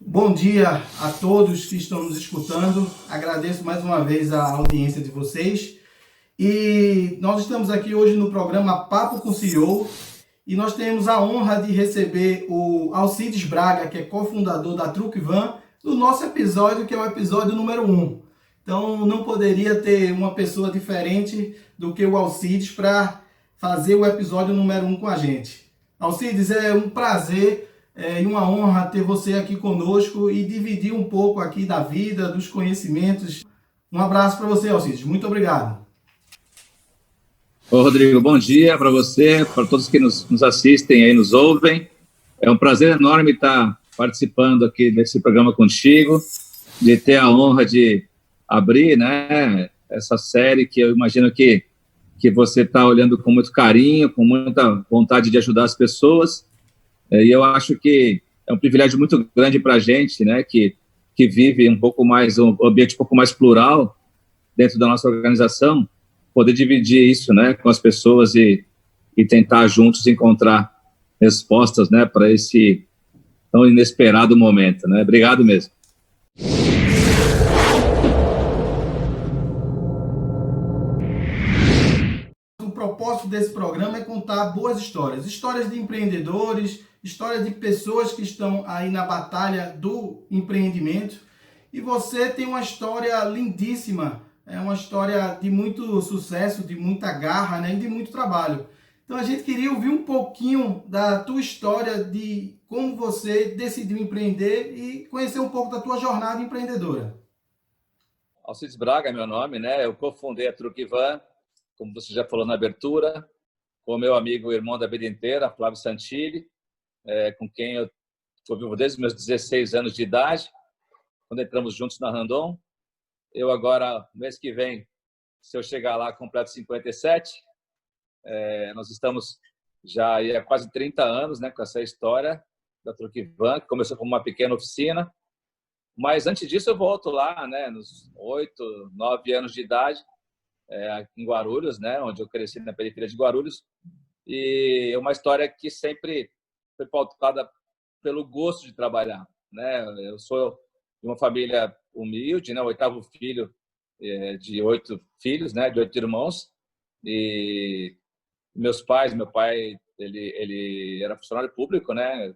Bom dia a todos que estão nos escutando. Agradeço mais uma vez a audiência de vocês. E nós estamos aqui hoje no programa Papo com CEO e nós temos a honra de receber o Alcides Braga, que é cofundador da Truck Van, no nosso episódio, que é o episódio número 1. Então não poderia ter uma pessoa diferente do que o Alcides para fazer o episódio número 1 com a gente. Alcides, é um prazer e uma honra ter você aqui conosco e dividir um pouco aqui da vida, dos conhecimentos. Um abraço para você, Alcides. Muito obrigado. Ô, Rodrigo, bom dia para você, para todos que nos assistem aí, nos ouvem. É um prazer enorme estar participando aqui desse programa contigo, de ter a honra de abrir, né, essa série que eu imagino que você está olhando com muito carinho, com muita vontade de ajudar as pessoas. E eu acho que é um privilégio muito grande para a gente, né, que vive um pouco mais, um ambiente um pouco mais plural dentro da nossa organização, poder dividir isso, né, com as pessoas e tentar juntos encontrar respostas, né, para esse tão inesperado momento, né? Obrigado mesmo. O propósito desse programa é contar boas histórias, histórias de empreendedores, histórias de pessoas que estão aí na batalha do empreendimento. E você tem uma história lindíssima, é uma história de muito sucesso, de muita garra, né, e de muito trabalho. Então a gente queria ouvir um pouquinho da tua história, de como você decidiu empreender e conhecer um pouco da tua jornada empreendedora. Alcides Braga é meu nome, né? Eu cofundei a Truck Van, como você já falou na abertura, com o meu amigo e irmão da vida inteira, Flávio Santilli, com quem eu vivo desde os meus 16 anos de idade, quando entramos juntos na Randon. Eu agora, mês que vem, se eu chegar lá, completo 57. Nós estamos já há quase 30 anos, né, com essa história da Truck Van, que começou como uma pequena oficina. Mas antes disso eu volto lá, né, nos 8, 9 anos de idade, em Guarulhos, né, onde eu cresci na periferia de Guarulhos. E é uma história que sempre foi pautada pelo gosto de trabalhar, né? Eu sou de uma família humilde, né, o 8º filho de 8 filhos, né, de 8 irmãos. E meu pai, ele era funcionário público, né,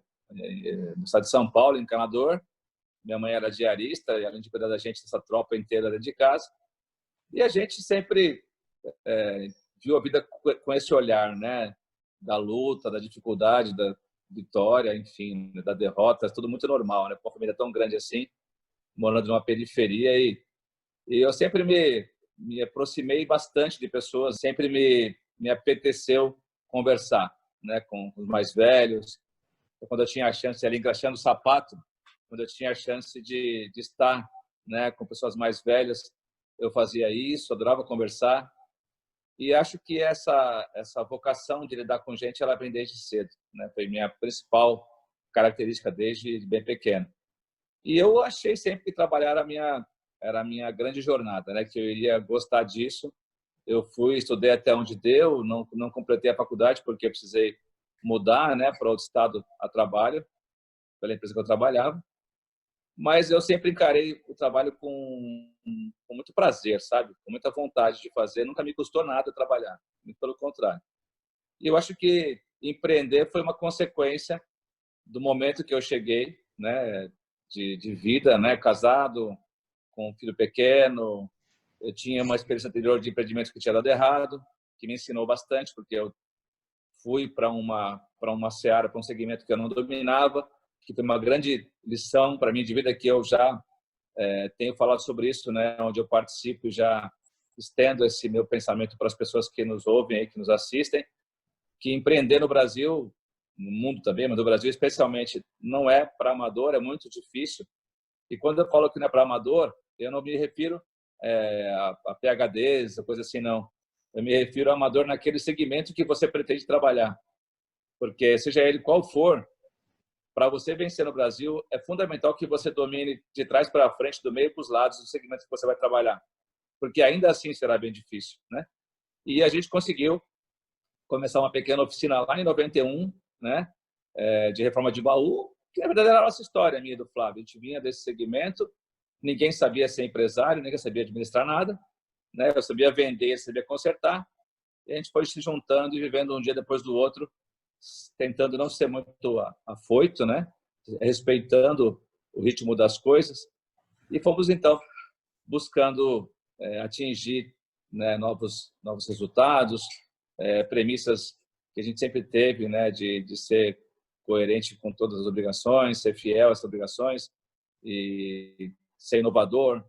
no estado de São Paulo, encanador. Minha mãe era diarista, e além de cuidar da gente, essa tropa inteira dentro de casa. E a gente sempre viu a vida com esse olhar, né, da luta, da dificuldade, da vitória, enfim, da derrota, tudo muito normal, né? Com uma família tão grande assim, morando numa periferia, e eu sempre me aproximei bastante de pessoas, sempre me apeteceu conversar, né, com os mais velhos. Quando eu tinha a chance, ali engraxando o sapato, quando eu tinha a chance de estar, né, com pessoas mais velhas, eu fazia isso, adorava conversar. E acho que essa vocação de lidar com gente, ela vem desde cedo, né? Foi minha principal característica desde bem pequeno. E eu achei sempre que trabalhar era a minha grande jornada, né? Que eu iria gostar disso. Eu estudei até onde deu, não completei a faculdade porque eu precisei mudar, né, para outro estado a trabalho, pela empresa que eu trabalhava. Mas eu sempre encarei o trabalho com muito prazer, sabe? Com muita vontade de fazer. Nunca me custou nada trabalhar, muito pelo contrário. E eu acho que empreender foi uma consequência do momento que eu cheguei, né, de vida, né, casado, com um filho pequeno. Eu tinha uma experiência anterior de empreendimento que tinha dado errado, que me ensinou bastante, porque eu fui para uma seara, para um segmento que eu não dominava, que foi uma grande lição para mim de vida, que eu já tenho falado sobre isso, né, onde eu participo e já estendo esse meu pensamento para as pessoas que nos ouvem aí, que nos assistem, que empreender no Brasil, no mundo também, mas no Brasil especialmente, não é para amador, é muito difícil. E quando eu falo que não é para amador, eu não me refiro a PhDs, coisa assim, não. Eu me refiro a amador naquele segmento que você pretende trabalhar. Porque, seja ele qual for, para você vencer no Brasil, é fundamental que você domine de trás para frente, do meio para os lados, do segmento que você vai trabalhar. Porque ainda assim será bem difícil, né? E a gente conseguiu começar uma pequena oficina lá em 91, né? De reforma de baú, que na verdade era a nossa história, minha e do Flávio. A gente vinha desse segmento, ninguém sabia ser empresário, ninguém sabia administrar nada, né? Eu sabia vender, eu sabia consertar, e a gente foi se juntando e vivendo um dia depois do outro, tentando não ser muito afoito, né? Respeitando o ritmo das coisas, e fomos então buscando atingir, né, novos resultados, premissas que a gente sempre teve, né, de ser coerente com todas as obrigações, ser fiel a essas obrigações e ser inovador.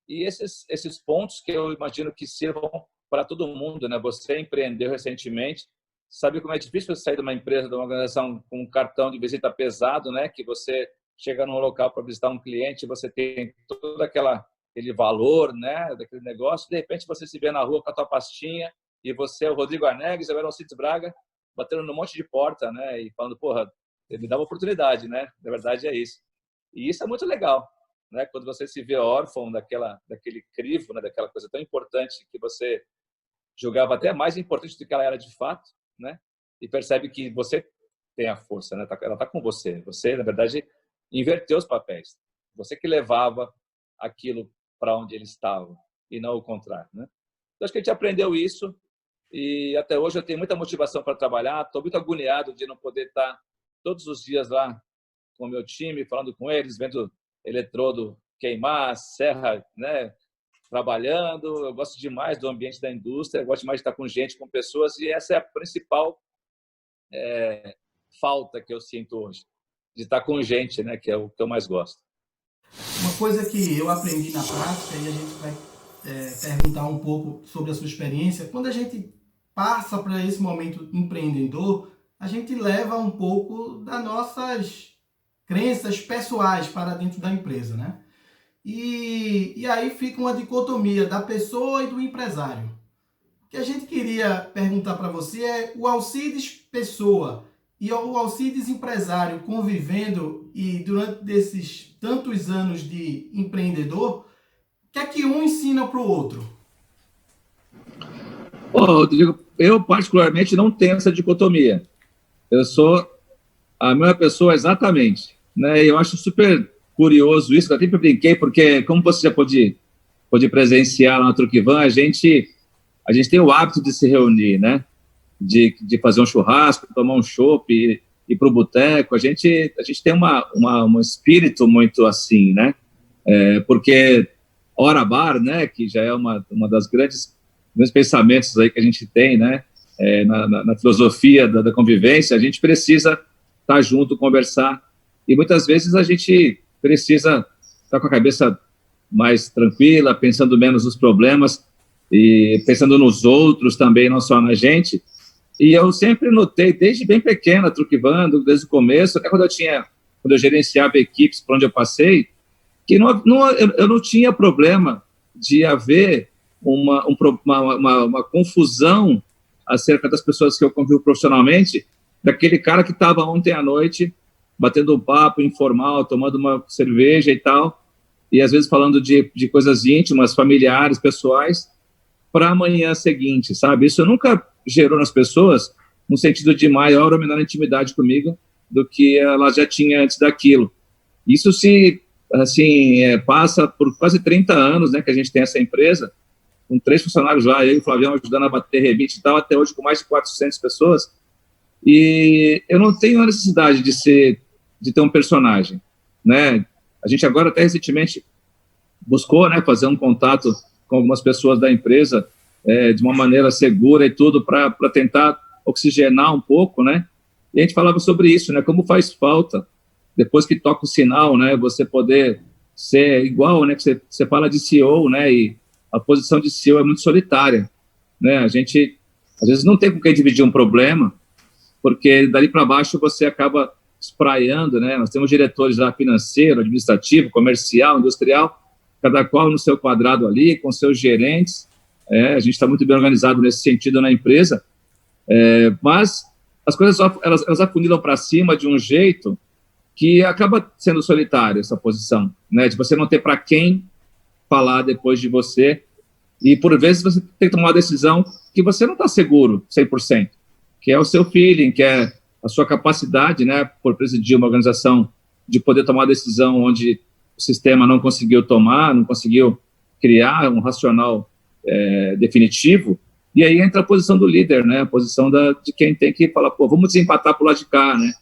E esses pontos que eu imagino que sirvam para todo mundo, né? Você empreendeu recentemente, sabe como é difícil você sair de uma empresa, de uma organização com um cartão de visita pesado, né? Que você chega num local para visitar um cliente, você tem todo aquele valor, né? Daquele negócio, de repente você se vê na rua com a tua pastinha e você é o Rodrigo Arnegues, eu era o Alcides Braga, batendo num monte de porta, né? E falando, porra, ele dá uma oportunidade, né? Na verdade é isso. E isso é muito legal, né? Quando você se vê órfão daquele crivo, né? Daquela coisa tão importante que você julgava até mais importante do que ela era de fato, né? E percebe que você tem a força, né? Ela está com você. Você, na verdade, inverteu os papéis. Você que levava aquilo para onde ele estava e não o contrário, né? Então, acho que a gente aprendeu isso e até hoje eu tenho muita motivação para trabalhar. Estou muito agoniado de não poder estar todos os dias lá com o meu time, falando com eles, vendo eletrodo queimar, serra, né? Trabalhando. Eu gosto demais do ambiente da indústria, eu gosto demais de estar com gente, com pessoas, e essa é a principal falta que eu sinto hoje, de estar com gente, né? Que é o que eu mais gosto. Uma coisa que eu aprendi na prática, e a gente vai perguntar um pouco sobre a sua experiência, quando a gente passa para esse momento empreendedor, a gente leva um pouco das nossas crenças pessoais para dentro da empresa, né? E aí fica uma dicotomia da pessoa e do empresário. O que a gente queria perguntar para você é o Alcides pessoa e o Alcides empresário convivendo e durante esses tantos anos de empreendedor, o que é que um ensina para o outro? Rodrigo, eu particularmente não tenho essa dicotomia. Eu sou a mesma pessoa exatamente, né? Eu acho super curioso isso, eu sempre brinquei, porque como você já pôde presenciar lá no Truquivan, a gente tem o hábito de se reunir, né? De fazer um churrasco, tomar um chopp, ir para o boteco. A gente tem um espírito muito assim, né? Porque hora bar, né? Que já é uma das grandes pensamentos aí que a gente tem, né? Na filosofia da convivência, a gente precisa estar junto, conversar. E muitas vezes a gente precisa estar com a cabeça mais tranquila, pensando menos nos problemas e pensando nos outros também, não só na gente. E eu sempre notei, desde bem pequena, Truquivando, desde o começo, até quando eu gerenciava equipes por onde eu passei, que eu não tinha problema de haver uma confusão acerca das pessoas que eu convivo profissionalmente, daquele cara que estava ontem à noite batendo um papo informal, tomando uma cerveja e tal, e às vezes falando de coisas íntimas, familiares, pessoais, para a manhã seguinte, sabe? Isso nunca gerou nas pessoas um sentido de maior ou menor intimidade comigo do que ela já tinha antes daquilo. Isso passa por quase 30 anos, né, que a gente tem essa empresa, com 3 funcionários lá, eu e o Flavião ajudando a bater rebite e tal, até hoje com mais de 400 pessoas, e eu não tenho a necessidade de ter um personagem, né? A gente agora até recentemente buscou, né, fazer um contato com algumas pessoas da empresa de uma maneira segura e tudo para tentar oxigenar um pouco, né? E a gente falava sobre isso, né? Como faz falta depois que toca o sinal, né? Você poder ser igual, né? Que você fala de CEO, né? E a posição de CEO é muito solitária, né? A gente às vezes não tem com quem dividir um problema, porque dali para baixo você acaba espraiando, né? Nós temos diretores lá financeiro, administrativo, comercial, industrial, cada qual no seu quadrado ali, com seus gerentes. A gente está muito bem organizado nesse sentido na empresa, mas as coisas elas afunilam para cima de um jeito que acaba sendo solitário essa posição, né? De você não ter para quem falar depois de você, e por vezes você tem que tomar uma decisão que você não está seguro 100%, que é o seu feeling, que é a sua capacidade, né, por presidir uma organização de poder tomar uma decisão onde o sistema não conseguiu tomar, não conseguiu criar um racional definitivo, e aí entra a posição do líder, né? A posição de quem tem que falar, pô, vamos desempatar para o lado de cá, né?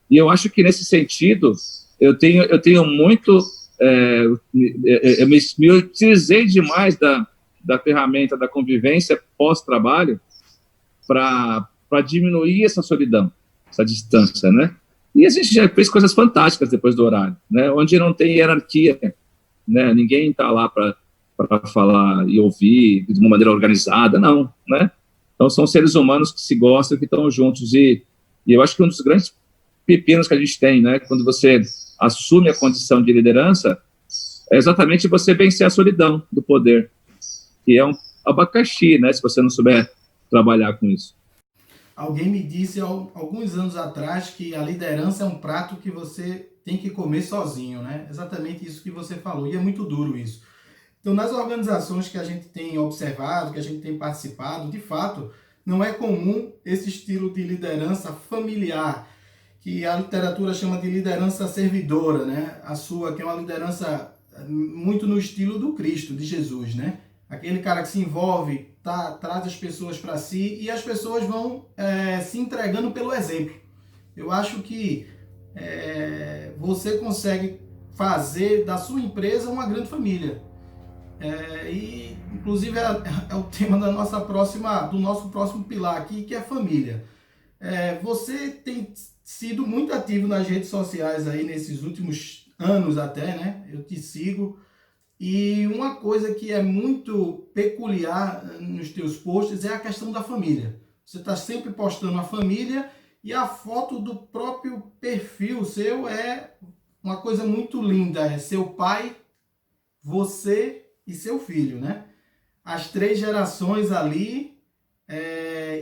E eu acho que, nesse sentido, eu tenho muito... eu me utilizei demais da ferramenta da convivência pós-trabalho para diminuir essa solidão, essa distância, né? E a gente já fez coisas fantásticas depois do horário, né? Onde não tem hierarquia, né? Ninguém está lá para falar e ouvir de uma maneira organizada, não, né? Então, são seres humanos que se gostam, que estão juntos. E eu acho que um dos grandes pepinos que a gente tem, né? Quando você assume a condição de liderança, é exatamente você vencer a solidão do poder, que é um abacaxi, né? Se você não souber trabalhar com isso. Alguém me disse alguns anos atrás que a liderança é um prato que você tem que comer sozinho, né? Exatamente isso que você falou, e é muito duro isso. Então, nas organizações que a gente tem observado, que a gente tem participado, de fato, não é comum esse estilo de liderança familiar, que a literatura chama de liderança servidora, né? A sua, que é uma liderança muito no estilo do Cristo, de Jesus, né? Aquele cara que se envolve, traz as pessoas para si e as pessoas vão se entregando pelo exemplo. Eu acho que você consegue fazer da sua empresa uma grande família. E, inclusive, é o tema do nosso próximo pilar aqui, que é família. Você tem sido muito ativo nas redes sociais aí nesses últimos anos até, né? Eu te sigo. E uma coisa que é muito peculiar nos teus posts é a questão da família. Você está sempre postando a família e a foto do próprio perfil seu é uma coisa muito linda. É seu pai, você e seu filho, né? As 3 gerações ali,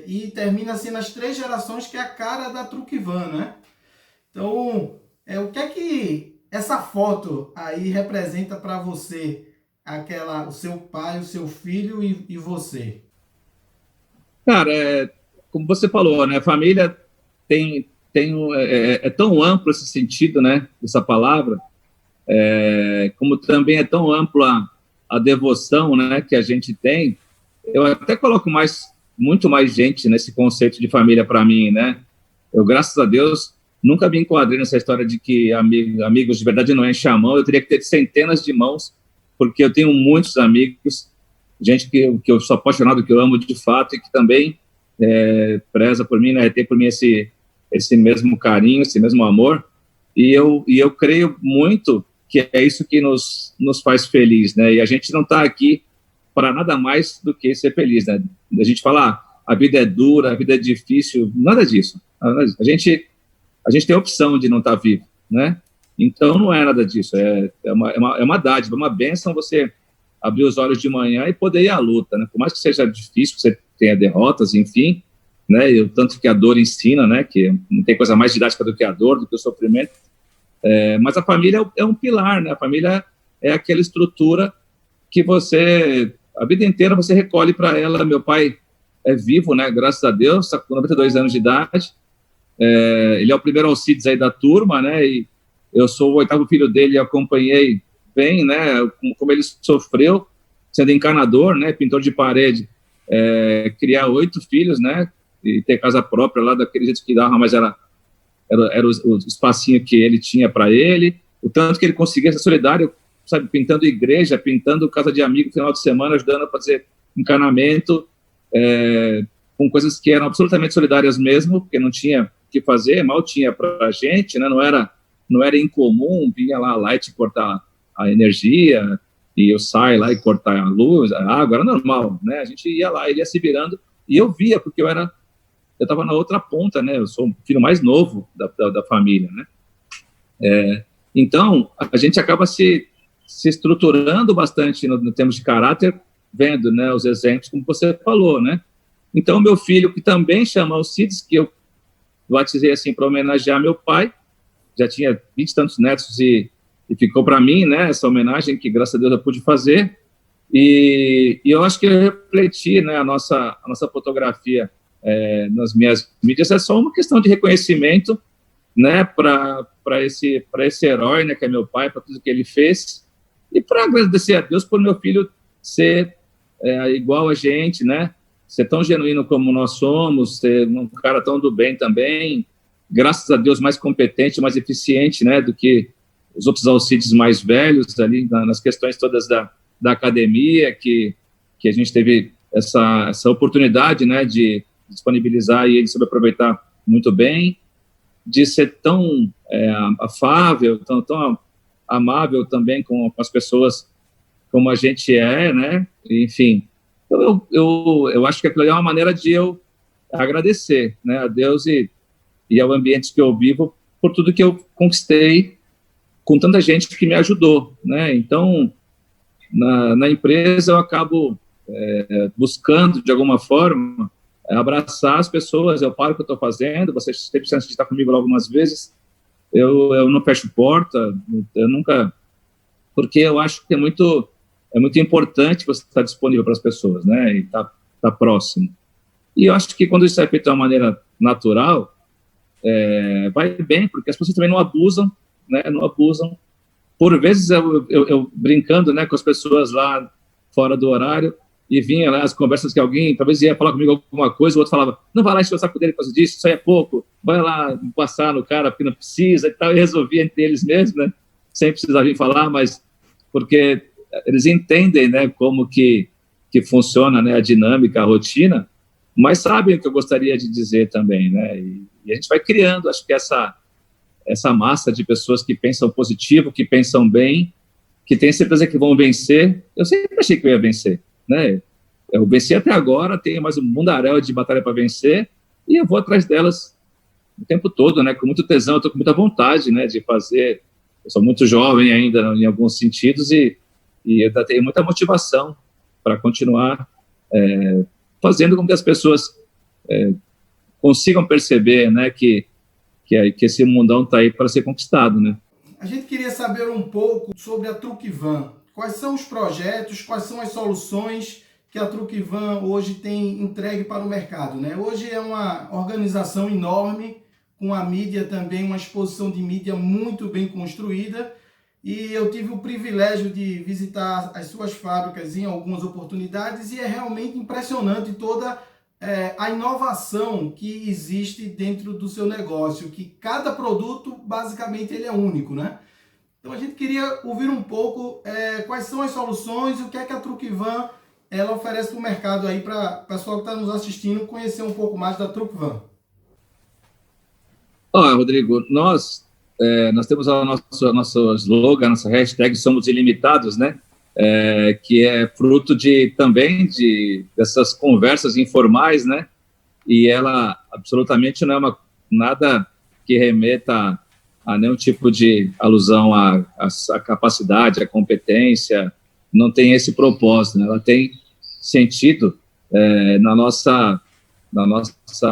e termina sendo as 3 gerações que é a cara da Truquivan, né? Então, o que é que essa foto aí representa para você? O seu pai, o seu filho e você? Cara, como você falou, né? Família é tão amplo esse sentido, né? Dessa palavra, como também é tão ampla a devoção, né? Que a gente tem. Eu até coloco muito mais gente nesse conceito de família para mim, né? Eu, graças a Deus, nunca me enquadrei nessa história de que amigos de verdade não enchem a mão. Eu teria que ter centenas de mãos, porque eu tenho muitos amigos, gente que eu sou apaixonado, que eu amo de fato e que também preza por mim, né? Tem por mim esse mesmo carinho, esse mesmo amor. E eu creio muito que é isso que nos faz feliz, né? E a gente não está aqui para nada mais do que ser feliz, né? A gente fala, a vida é dura, a vida é difícil, nada disso. A gente tem a opção de não estar vivo, né? Então, não é nada disso. É uma dádiva, uma bênção você abrir os olhos de manhã e poder ir à luta, né? Por mais que seja difícil, que você tenha derrotas, enfim, né? E o tanto que a dor ensina, né? Que não tem coisa mais didática do que a dor, do que o sofrimento. Mas a família é um pilar, né? A família é aquela estrutura que você, a vida inteira, você recolhe para ela. Meu pai é vivo, né? Graças a Deus, está com 92 anos de idade. Ele é o primeiro Alcides aí da turma, né? E eu sou o 8º filho dele e acompanhei bem, né? Como ele sofreu sendo encanador, né? Pintor de parede, criar 8 filhos, né? E ter casa própria lá daquele jeito que dava, mas era o espacinho que ele tinha para ele. O tanto que ele conseguia ser solidário, sabe? Pintando igreja, pintando casa de amigo no final de semana, ajudando a fazer encanamento, com coisas que eram absolutamente solidárias mesmo, porque não tinha o que fazer, mal tinha para a gente, né? Não era incomum, vinha lá a Light cortar a energia, e eu saio lá e cortar a luz, a água, era normal, né? A gente ia lá, ele ia se virando, e eu via, porque eu estava na outra ponta, né? Eu sou o filho mais novo da família, né? Então, a gente acaba se estruturando bastante no termos de caráter, vendo, né, os exemplos, como você falou, né? Então, meu filho, que também chama Alcides, que eu batizei assim para homenagear meu pai, já tinha 20 e tantos netos e ficou para mim, né, essa homenagem que, graças a Deus, eu pude fazer. E eu acho que eu refleti, né, a nossa fotografia nas minhas mídias. É só uma questão de reconhecimento, né, para para esse herói, né, que é meu pai, para tudo que ele fez, e para agradecer a Deus por meu filho ser igual a gente, né? Ser tão genuíno como nós somos, ser um cara tão do bem também, graças a Deus mais competente, mais eficiente, né, do que os outros Alcides mais velhos ali nas questões todas da academia, que a gente teve essa oportunidade, né, de disponibilizar e ele soube aproveitar muito bem, de ser tão afável, tão amável também com as pessoas como a gente é, né? Enfim, eu acho que aquilo é uma maneira de eu agradecer, né, a Deus e ao ambiente que eu vivo por tudo que eu conquistei com tanta gente que me ajudou, né? Então, na empresa eu acabo buscando, de alguma forma, abraçar as pessoas. Eu paro o que eu estou fazendo, vocês teve chance de estar comigo algumas vezes, eu não fecho porta, eu nunca... Porque eu acho que é muito importante você estar disponível para as pessoas, né? E estar próximo. E eu acho que quando isso é feito de uma maneira natural, vai bem, porque as pessoas também não abusam, né? Não abusam. Por vezes, eu brincando, né, com as pessoas lá fora do horário, e vinha lá as conversas que alguém talvez ia falar comigo alguma coisa, o outro falava, não vai lá encher o saco dele por causa disso, isso aí é pouco, vai lá passar no cara porque não precisa e tal, e resolvia entre eles mesmos, né, sem precisar vir falar, mas porque eles entendem, né, como que funciona, né, a dinâmica, a rotina, mas sabem o que eu gostaria de dizer também, né, e a gente vai criando, acho que essa massa de pessoas que pensam positivo, que pensam bem, que têm certeza que vão vencer. Eu sempre achei que eu ia vencer, né? Eu venci até agora, tenho mais um mundaréu de batalha para vencer, e eu vou atrás delas o tempo todo, né? Com muito tesão, eu estou com muita vontade, né, de fazer. Eu sou muito jovem ainda, em alguns sentidos, e eu ainda tenho muita motivação para continuar fazendo com que as pessoas consigam perceber, né, que esse mundão está aí para ser conquistado, né? A gente queria saber um pouco sobre a Truckvan. Quais são os projetos, quais são as soluções que a Truckvan hoje tem entregue para o mercado, né? Hoje é uma organização enorme, com a mídia também, uma exposição de mídia muito bem construída, e eu tive o privilégio de visitar as suas fábricas em algumas oportunidades, e é realmente impressionante toda a inovação que existe dentro do seu negócio, que cada produto, basicamente, ele é único, né? Então a gente queria ouvir um pouco quais são as soluções e o que é que a Truckvan ela oferece para o mercado aí, para o pessoal que está nos assistindo conhecer um pouco mais da Truckvan. Rodrigo, nós temos o nosso slogan, a nossa hashtag Somos Ilimitados, né? Que é fruto também dessas conversas informais, né? E ela absolutamente não é nada que remeta a nenhum tipo de alusão à capacidade, à competência, não tem esse propósito, né? Ela tem sentido na nossa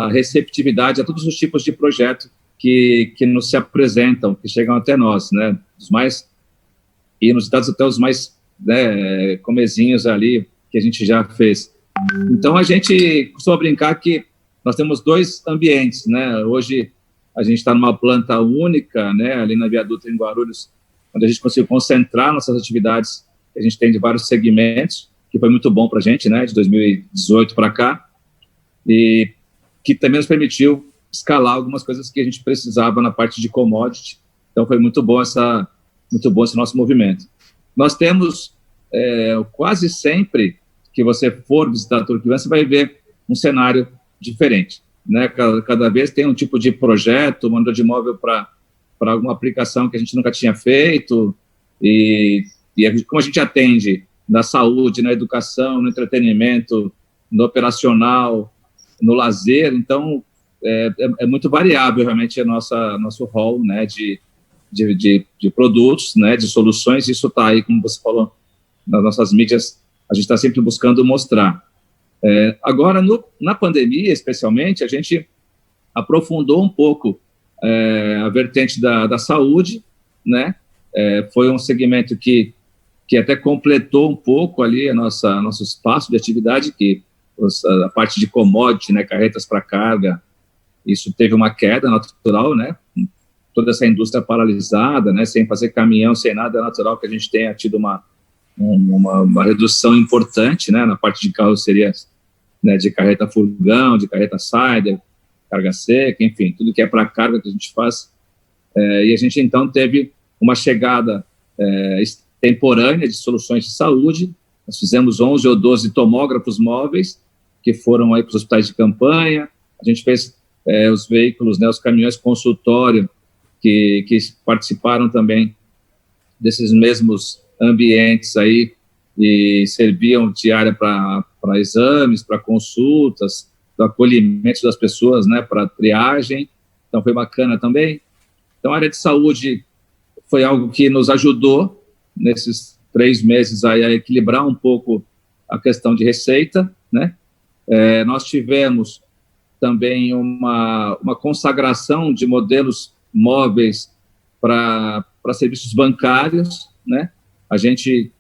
receptividade a todos os tipos de projeto que nos se apresentam, que chegam até nós, né? Os mais inusitados até os mais comezinhos ali que a gente já fez. Então a gente costuma brincar que nós temos dois ambientes, né? Hoje a gente está numa planta única, né? Ali na Via Dutra, em Guarulhos, onde a gente conseguiu concentrar nossas atividades que a gente tem de vários segmentos, que foi muito bom para a gente, né? De 2018 para cá, e que também nos permitiu escalar algumas coisas que a gente precisava na parte de commodity. Então foi muito bom esse nosso movimento. Nós temos, quase sempre que você for visitar a Truckvan, você vai ver um cenário diferente, né? Cada vez tem um tipo de projeto, manda de imóvel para alguma aplicação que a gente nunca tinha feito, e como a gente atende na saúde, na educação, no entretenimento, no operacional, no lazer, então é muito variável realmente nosso rol, né, de produtos, né, de soluções. Isso está aí, como você falou, nas nossas mídias, a gente está sempre buscando mostrar. Agora, na pandemia, especialmente, a gente aprofundou um pouco a vertente da saúde, né? Foi um segmento que até completou um pouco ali nosso espaço de atividade, que a parte de commodity, né, carretas para carga, isso teve uma queda natural, né? toda essa indústria paralisada, né, sem fazer caminhão, sem nada, é natural que a gente tenha tido uma redução importante, né, na parte de carrocerias, né, de carreta furgão, de carreta sider, carga seca, enfim, tudo que é para carga que a gente faz. E a gente, então, teve uma chegada temporânea de soluções de saúde. Nós fizemos 11 ou 12 tomógrafos móveis que foram aí para os hospitais de campanha. A gente fez os veículos, né, os caminhões consultório que participaram também desses mesmos ambientes aí e serviam de área para exames, para consultas, do acolhimento das pessoas, né, para triagem. Então, foi bacana também. Então, a área de saúde foi algo que nos ajudou nesses 3 meses aí a equilibrar um pouco a questão de receita, né? Nós tivemos também uma consagração de modelos móveis para serviços bancários, né? A gente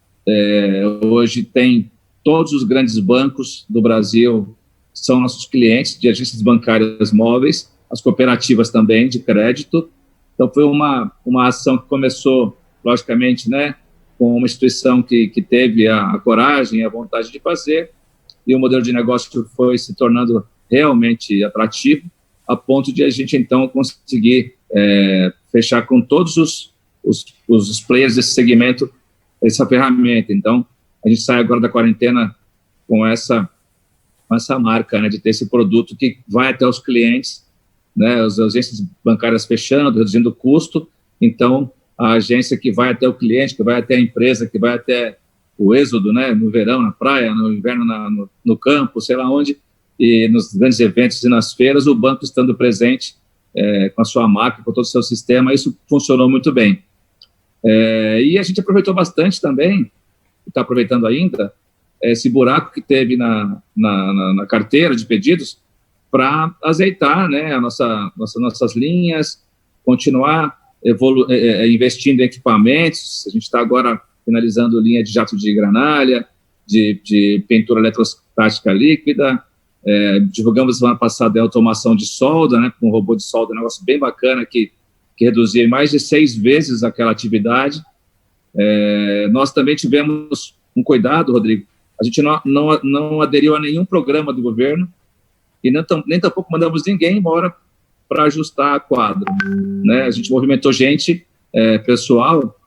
hoje tem todos os grandes bancos do Brasil são nossos clientes de agências bancárias móveis, as cooperativas também de crédito. Então, foi uma ação que começou, logicamente, né, com uma instituição que teve a coragem e a vontade de fazer, e o modelo de negócio foi se tornando realmente atrativo, a ponto de a gente, então, conseguir fechar com todos os players desse segmento essa ferramenta. Então, a gente sai agora da quarentena com essa marca, né, de ter esse produto que vai até os clientes, né, as agências bancárias fechando, reduzindo o custo. Então, a agência que vai até o cliente, que vai até a empresa, que vai até o êxodo, né, no verão, na praia, no inverno, no campo, sei lá onde, e nos grandes eventos e nas feiras, o banco estando presente com a sua marca, com todo o seu sistema, isso funcionou muito bem. E a gente aproveitou bastante também, está aproveitando ainda, esse buraco que teve na carteira de pedidos para azeitar, né, nossas linhas, continuar investindo em equipamentos. A gente está agora finalizando linha de jato de granalha, de pintura eletrostática líquida. Divulgamos semana passada a automação de solda, né, com um robô de solda, um negócio bem bacana que reduzia em mais de 6 vezes aquela atividade. Nós também tivemos um cuidado, Rodrigo. A gente não aderiu a nenhum programa do governo e nem tampouco mandamos ninguém embora para ajustar quadro, né? A gente movimentou gente, pessoal,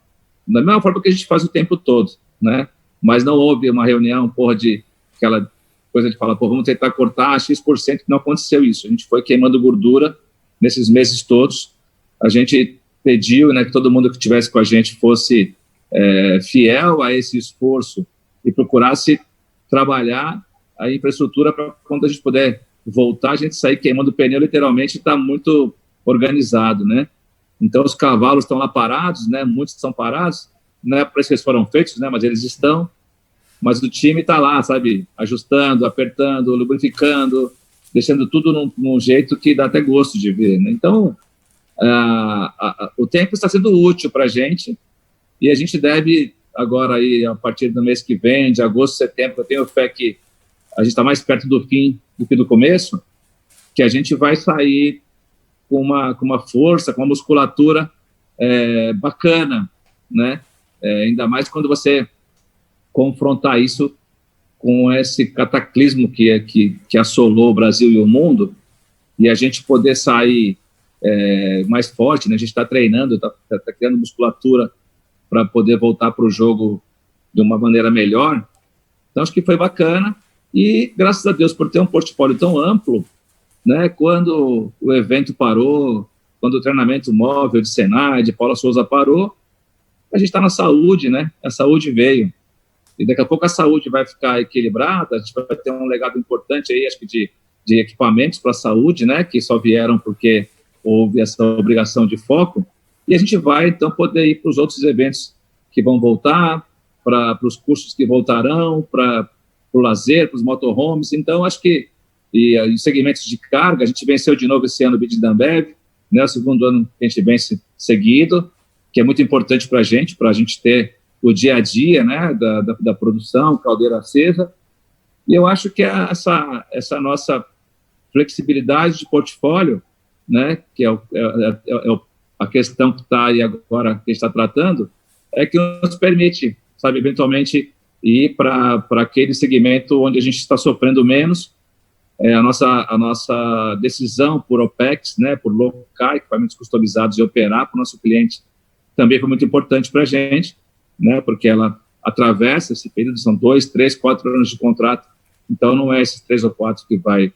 da mesma forma que a gente faz o tempo todo, né? Mas não houve uma reunião, aquela coisa de falar, vamos tentar cortar X%, que não aconteceu isso. A gente foi queimando gordura nesses meses todos. A gente pediu, né, que todo mundo que estivesse com a gente fosse fiel a esse esforço e procurasse trabalhar a infraestrutura para quando a gente puder voltar, a gente sair queimando pneu, literalmente, está muito organizado, né? Então, os cavalos estão lá parados, né? Muitos estão parados, não é para isso que eles foram feitos, né? Mas eles estão, mas o time está lá, sabe? Ajustando, apertando, lubrificando, deixando tudo num jeito que dá até gosto de ver, né? Então, o tempo está sendo útil para a gente e a gente deve agora, aí, a partir do mês que vem, de agosto, setembro, eu tenho fé que a gente está mais perto do fim do que do começo, que a gente vai sair com uma força, com uma musculatura bacana, né? Ainda mais quando você confrontar isso com esse cataclismo que assolou o Brasil e o mundo, e a gente poder sair mais forte, né? A gente está treinando, está criando musculatura para poder voltar para o jogo de uma maneira melhor. Então, acho que foi bacana e, graças a Deus, por ter um portfólio tão amplo, né, quando o evento parou, quando o treinamento móvel de Senai, de Paula Souza parou, a gente está na saúde, né? A saúde veio. E daqui a pouco a saúde vai ficar equilibrada, a gente vai ter um legado importante aí, acho que de equipamentos para a saúde, né, que só vieram porque houve essa obrigação de foco. E a gente vai, então, poder ir para os outros eventos que vão voltar, para os cursos que voltarão, para o lazer, para os motorhomes. Então, acho que os segmentos de carga, a gente venceu de novo esse ano o BID da Ambev, né, o segundo ano que a gente vence seguido, que é muito importante para a gente ter o dia a dia, né, da produção, caldeira acesa. E eu acho que essa nossa flexibilidade de portfólio, né, que é a questão que está aí agora, que a gente está tratando, é que nos permite, sabe, eventualmente ir para aquele segmento onde a gente está sofrendo menos. A nossa decisão por OPEX, né, por locar equipamentos customizados e operar para o nosso cliente, também foi muito importante para a gente, né, porque ela atravessa esse período, são 2, 3, 4 anos de contrato, então não é esses 3 ou 4 que vai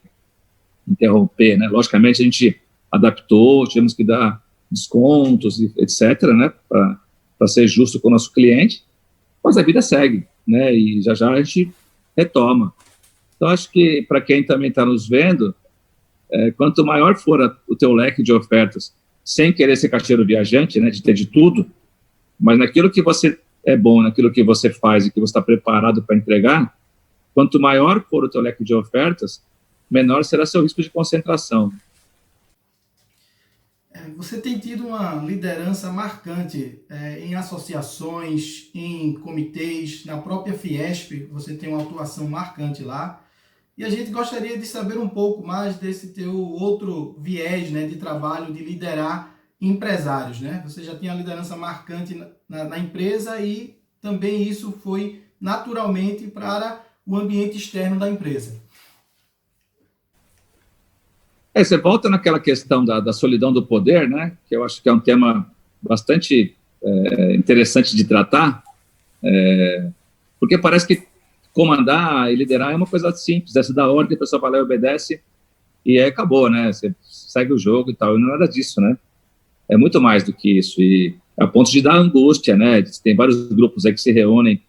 interromper, né? Logicamente, a gente adaptou, tivemos que dar descontos, etc., né, para ser justo com o nosso cliente, mas a vida segue, né, e já já a gente retoma. Então, acho que para quem também está nos vendo, quanto maior for o teu leque de ofertas, sem querer ser caixeiro viajante, né, de ter de tudo, mas naquilo que você é bom, naquilo que você faz e que você está preparado para entregar, quanto maior for o teu leque de ofertas, menor será seu risco de concentração. Você tem tido uma liderança marcante em associações, em comitês, na própria Fiesp, você tem uma atuação marcante lá. E a gente gostaria de saber um pouco mais desse teu outro viés, né, de trabalho, de liderar empresários, né? Você já tinha a liderança marcante na empresa e também isso foi naturalmente para o ambiente externo da empresa. Você volta naquela questão da solidão do poder, né? Que eu acho que é um tema bastante interessante de tratar, porque parece que comandar e liderar é uma coisa simples, você dá ordem, a pessoa vai lá e obedece, e aí acabou, né? Você segue o jogo e tal, e não é nada disso, né? É muito mais do que isso, e a ponto de dar angústia, né? Tem vários grupos aí que se reúnem,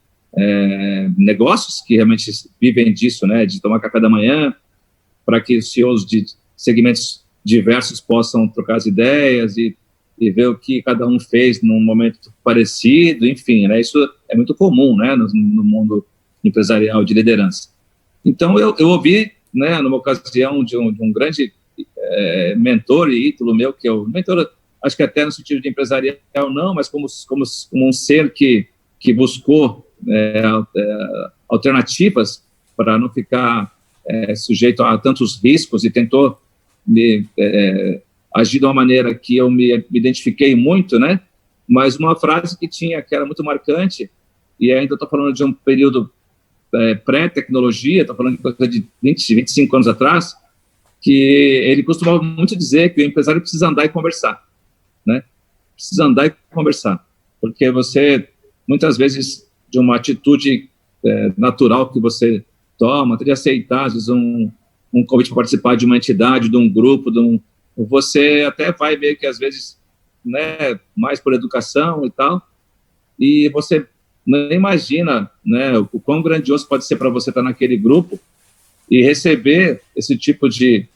negócios que realmente vivem disso, né? De tomar café da manhã, para que os CEOs de segmentos diversos possam trocar as ideias e ver o que cada um fez num momento parecido, enfim, né? Isso é muito comum, né? No mundo empresarial de liderança. Então, eu ouvi, né, numa ocasião de um grande mentor e ídolo meu, que é o mentor, acho que até no sentido de empresarial não, mas como um ser que buscou alternativas para não ficar sujeito a tantos riscos e tentou agir de uma maneira que eu me identifiquei muito, né? Mas uma frase que era muito marcante, e ainda estou falando de um período pré-tecnologia, estou falando de coisa de 20, 25 anos atrás, que ele costumava muito dizer que o empresário precisa andar e conversar, né? Precisa andar e conversar, porque você, muitas vezes, de uma atitude natural que você toma, de aceitar, às vezes, um convite para participar de uma entidade, de um grupo, você até vai meio que, às vezes, né, mais por educação e tal, e você não imagina, né, o quão grandioso pode ser para você estar naquele grupo e receber esse tipo de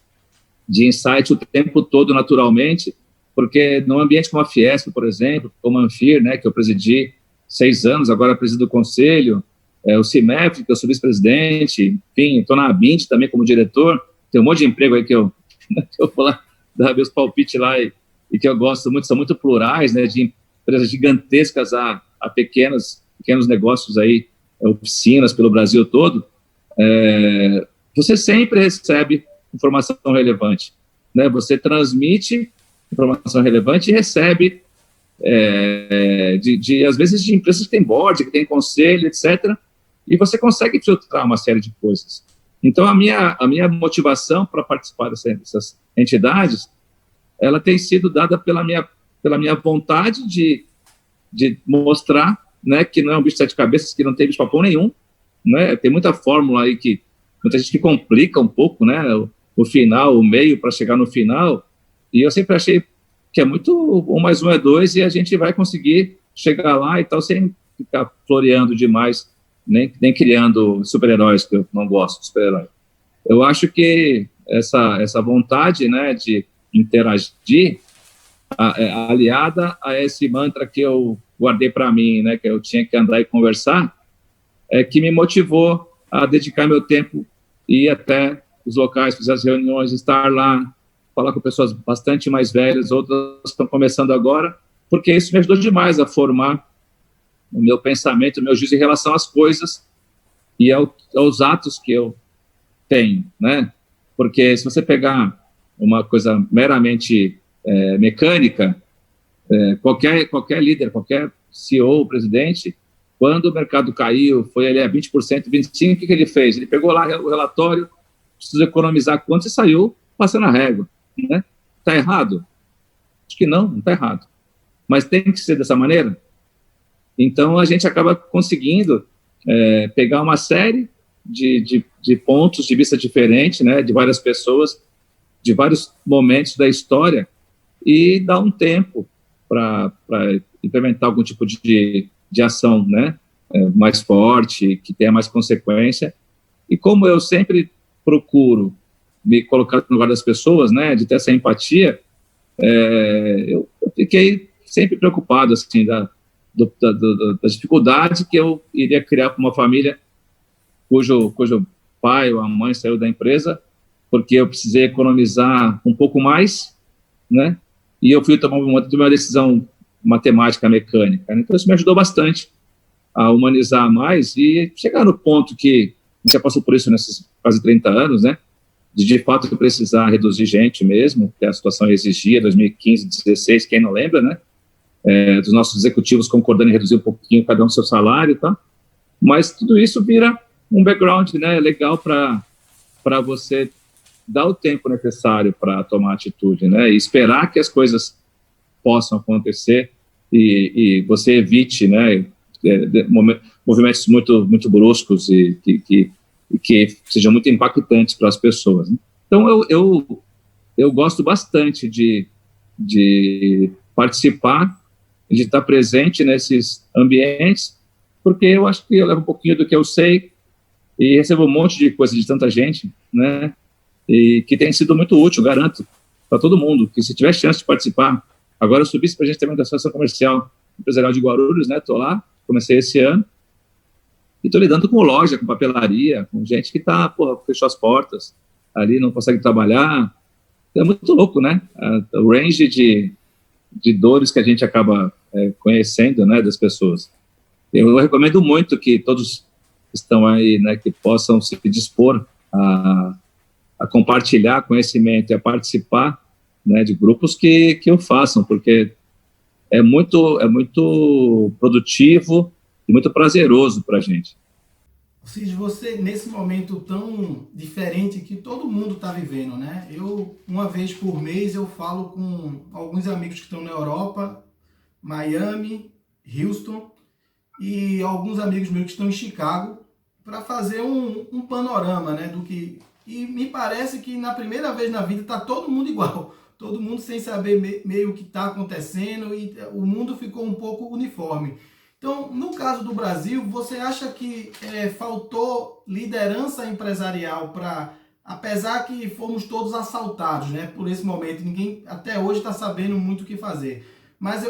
insight o tempo todo naturalmente, porque num ambiente como a Fiesp, por exemplo, como a Anfir, né, que eu presidi 6 anos, agora presido o conselho, o CIMEF, que eu sou vice-presidente, enfim, estou na ABINT também como diretor, tem um monte de emprego aí que eu vou lá dar meus palpites lá e que eu gosto muito, são muito plurais, né, de empresas gigantescas a pequenos negócios aí, oficinas pelo Brasil todo. Você sempre recebe informação relevante, né? Você transmite informação relevante e recebe às vezes de empresas que têm board, que têm conselho, etc., e você consegue filtrar uma série de coisas. Então, a minha motivação para participar dessas entidades, ela tem sido dada pela minha vontade de mostrar, né, que não é um bicho de 7 cabeças, que não tem bicho-papão nenhum, né? Tem muita fórmula aí muita gente que complica um pouco, né, o final, o meio para chegar no final, e eu sempre achei que é muito 1 mais 1 é 2 e a gente vai conseguir chegar lá e tal, sem ficar floreando demais, nem criando super-heróis, que eu não gosto de super-heróis. Eu acho que essa vontade, né, de interagir, aliada a esse mantra que eu guardei para mim, né, que eu tinha que andar e conversar, que me motivou a dedicar meu tempo, ir até os locais, fazer as reuniões, estar lá, falar com pessoas bastante mais velhas, outras estão começando agora, porque isso me ajudou demais a formar o meu pensamento, o meu juízo em relação às coisas e aos atos que eu tenho, né? Porque se você pegar uma coisa meramente mecânica, qualquer líder, qualquer CEO, presidente, quando o mercado caiu, foi ali a 20%, 25%, o que ele fez? Ele pegou lá o relatório, precisa economizar quanto e saiu passando a régua. Né? Está errado? Acho que não está errado. Mas tem que ser dessa maneira? Então, a gente acaba conseguindo pegar uma série de pontos de vista diferentes, né, de várias pessoas, de vários momentos da história, e dar um tempo para implementar algum tipo de ação, né, mais forte, que tenha mais consequência. E como eu sempre procuro me colocar no lugar das pessoas, né, de ter essa empatia, eu fiquei sempre preocupado, assim, da dificuldade que eu iria criar para uma família cujo pai ou a mãe saiu da empresa, porque eu precisei economizar um pouco mais, né? E eu fui tomar uma decisão matemática, mecânica. Então, isso me ajudou bastante a humanizar mais e chegar no ponto que a gente já passou por isso nesses quase 30 anos, né? De fato, precisar reduzir gente mesmo, que a situação exigia, 2015, 2016, quem não lembra, né? Dos nossos executivos concordando em reduzir um pouquinho cada um seu salário, tá? Mas tudo isso vira um background, né, legal para você dar o tempo necessário para tomar atitude, né, e esperar que as coisas possam acontecer e você evite, né, movimentos muito bruscos e que sejam muito impactantes para as pessoas. Né? Então, eu gosto bastante de participar, de estar presente nesses ambientes, porque eu acho que eu levo um pouquinho do que eu sei e recebo um monte de coisa de tanta gente, né? E que tem sido muito útil, garanto, para todo mundo, que se tiver chance de participar. Agora eu subi para a gente também da Associação Comercial Empresarial de Guarulhos, né? Estou lá, comecei esse ano, e estou lidando com loja, com papelaria, com gente que fechou as portas, ali não consegue trabalhar. É muito louco, né? O range de dores que a gente acaba conhecendo, né, das pessoas. Eu recomendo muito que todos que estão aí, né, que possam se dispor a compartilhar conhecimento e a participar, né, de grupos que o façam, porque é muito produtivo e muito prazeroso para a gente. Cid, você, nesse momento tão diferente que todo mundo está vivendo, né? Eu, uma vez por mês, eu falo com alguns amigos que estão na Europa, Miami, Houston, e alguns amigos meus que estão em Chicago, para fazer um panorama, né, do que... E me parece que na primeira vez na vida está todo mundo igual, todo mundo sem saber meio o que está acontecendo, e o mundo ficou um pouco uniforme. Então, no caso do Brasil, você acha que faltou liderança empresarial para, apesar que fomos todos assaltados, né, por esse momento, ninguém até hoje está sabendo muito o que fazer, mas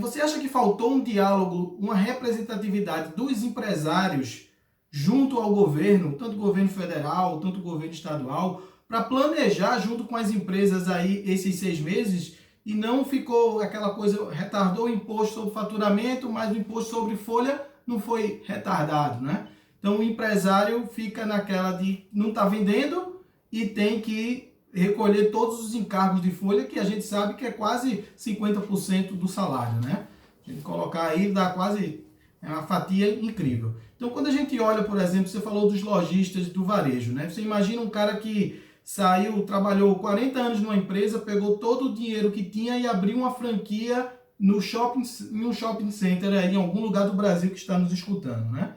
você acha que faltou um diálogo, uma representatividade dos empresários junto ao governo, tanto o governo federal, tanto o governo estadual, para planejar junto com as empresas aí esses 6 meses, e não ficou aquela coisa, retardou o imposto sobre faturamento, mas o imposto sobre folha não foi retardado, né? Então o empresário fica naquela de não está vendendo e tem que recolher todos os encargos de folha, que a gente sabe que é quase 50% do salário, né? A gente colocar aí dá quase uma fatia incrível. Então quando a gente olha, por exemplo, você falou dos lojistas do varejo, né? Você imagina um cara que saiu, trabalhou 40 anos numa empresa, pegou todo o dinheiro que tinha e abriu uma franquia em um shopping center aí, em algum lugar do Brasil que está nos escutando, né?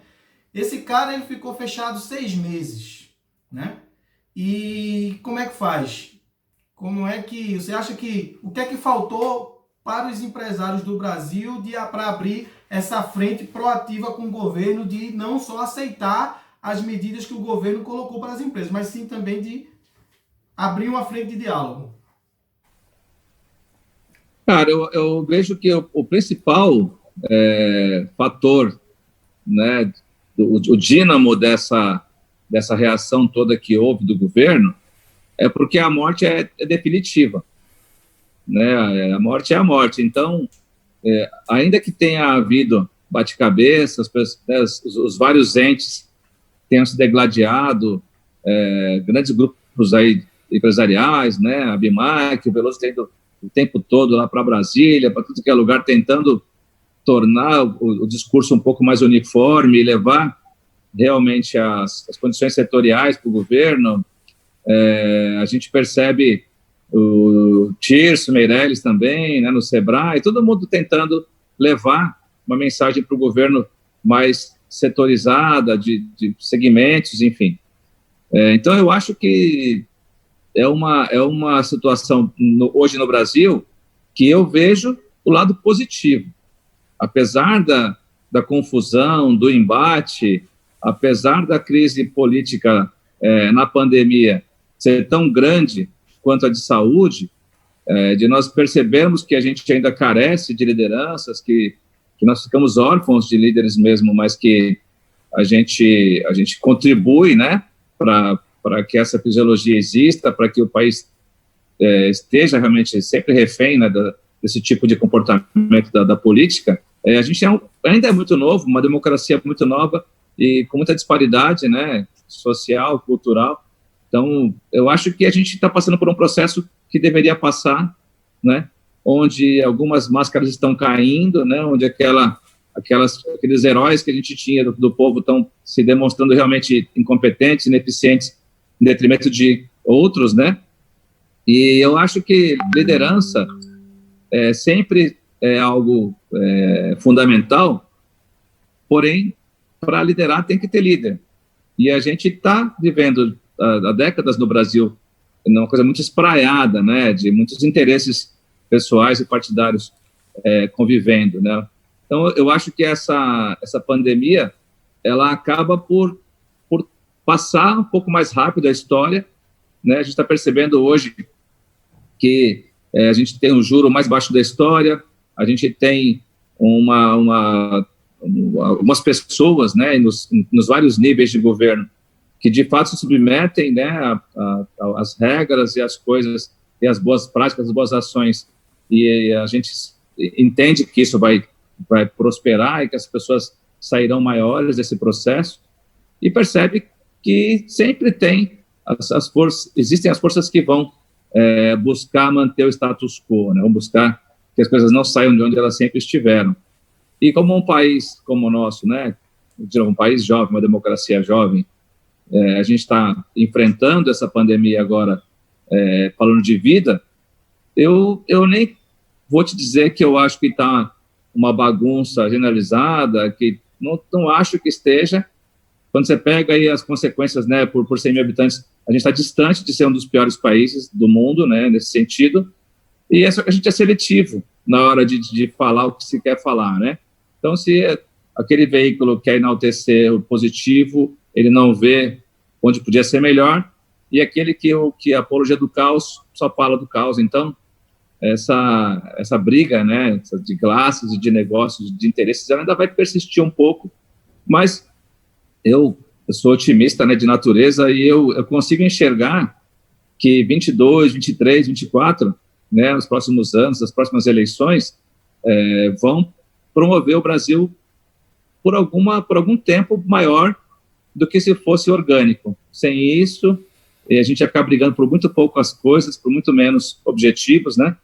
Esse cara, ele ficou fechado 6 meses, né? E como é que faz? Como é que você acha que o que é que faltou para os empresários do Brasil para abrir essa frente proativa com o governo de não só aceitar as medidas que o governo colocou para as empresas, mas sim também de abrir uma frente de diálogo? Cara, eu vejo que o principal fator, né, o dínamo dessa reação toda que houve do governo é porque a morte é definitiva, né? A morte é a morte. Então, ainda que tenha havido bate-cabeça, os vários entes tenham se degladiado, grandes grupos aí empresariais, né? A Bimac, o Veloso tendo o tempo todo lá para Brasília, para tudo que é lugar, tentando tornar o discurso um pouco mais uniforme e levar realmente as condições setoriais para o governo. A gente percebe o Tirso Meirelles também, né, no Sebrae, todo mundo tentando levar uma mensagem para o governo mais setorizada, de segmentos, enfim. Então, eu acho que é uma situação hoje no Brasil que eu vejo o lado positivo. Apesar da confusão, do embate, apesar da crise política na pandemia ser tão grande quanto a de saúde, de nós percebermos que a gente ainda carece de lideranças, que nós ficamos órfãos de líderes mesmo, mas que a gente contribui, né, para que essa fisiologia exista, para que o país esteja realmente sempre refém, né, desse tipo de comportamento da política. A gente ainda é muito novo, uma democracia muito nova e com muita disparidade, né, social, cultural. Então, eu acho que a gente está passando por um processo que deveria passar, né, onde algumas máscaras estão caindo, né, onde aqueles heróis que a gente tinha do povo estão se demonstrando realmente incompetentes, ineficientes, em detrimento de outros, né? E eu acho que liderança sempre é algo fundamental, porém, para liderar tem que ter líder. E a gente está vivendo há décadas no Brasil uma coisa muito espraiada, né, de muitos interesses pessoais e partidários convivendo, né? Então, eu acho que essa pandemia, ela acaba por passar um pouco mais rápido a história, né? A gente está percebendo hoje que a gente tem o juro mais baixo da história, a gente tem algumas pessoas, né, nos vários níveis de governo, que de fato se submetem, né, às regras e às coisas, e às boas práticas, às boas ações, e a gente entende que isso vai prosperar e que as pessoas sairão maiores desse processo, e percebe que sempre tem existem as forças que vão buscar manter o status quo, né, vão buscar que as coisas não saiam de onde elas sempre estiveram. E como um país como o nosso, né, um país jovem, uma democracia jovem, a gente está enfrentando essa pandemia agora, falando de vida, eu nem vou te dizer que eu acho que está uma bagunça generalizada, que não acho que esteja. Quando você pega aí as consequências, né, por 100 mil habitantes, a gente está distante de ser um dos piores países do mundo, né, nesse sentido, e a gente é seletivo na hora de falar o que se quer falar, né? Então, se aquele veículo quer enaltecer o positivo, ele não vê onde podia ser melhor, e aquele que apologia do caos só fala do caos. Então, essa briga, né, de classes e de negócios, de interesses, ela ainda vai persistir um pouco, mas eu sou otimista, né, de natureza, e eu consigo enxergar que 22, 23, 24, né, nos próximos anos, as próximas eleições, vão promover o Brasil por algum tempo maior do que se fosse orgânico. Sem isso, a gente ia ficar brigando por muito poucas coisas, por muito menos objetivos, né?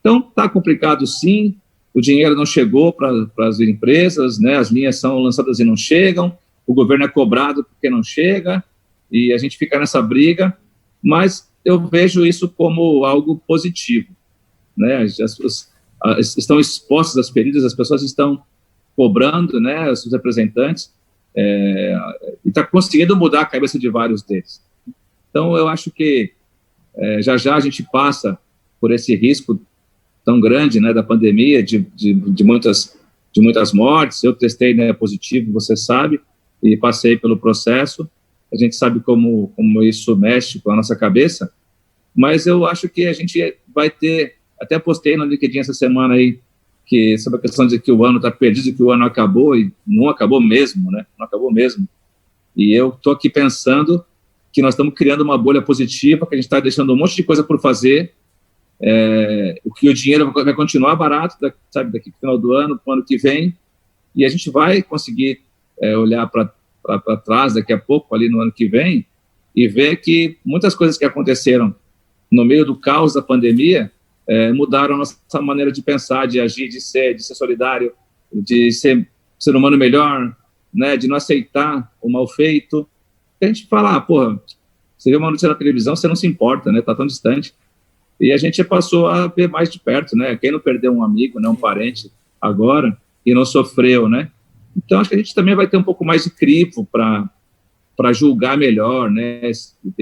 Então, está complicado sim, o dinheiro não chegou para as empresas, né? As linhas são lançadas e não chegam, o governo é cobrado porque não chega, e a gente fica nessa briga, mas eu vejo isso como algo positivo, né? Estão expostas as feridas, as pessoas estão cobrando, né, os representantes, e está conseguindo mudar a cabeça de vários deles. Então, eu acho que já a gente passa por esse risco tão grande, né, da pandemia, de muitas mortes. Eu testei, né, positivo, você sabe, e passei pelo processo. A gente sabe como isso mexe com a nossa cabeça, mas eu acho que a gente vai ter, até postei no LinkedIn essa semana aí, sobre a questão de que o ano está perdido, que o ano acabou, e não acabou mesmo, né? Não acabou mesmo. E eu estou aqui pensando que nós estamos criando uma bolha positiva, que a gente está deixando um monte de coisa por fazer, o dinheiro vai continuar barato, sabe, daqui no final do ano, para o ano que vem, e a gente vai conseguir olhar para trás daqui a pouco, ali no ano que vem, e ver que muitas coisas que aconteceram no meio do caos da pandemia, mudaram a nossa maneira de pensar, de agir, de ser solidário, de ser ser humano melhor, né, de não aceitar o mal feito. A gente fala, porra, você vê uma notícia na televisão, você não se importa, né, tá tão distante. E a gente passou a ver mais de perto, né, quem não perdeu um amigo, né, um parente agora, e não sofreu, né. Então, acho que a gente também vai ter um pouco mais de crivo para julgar melhor, né,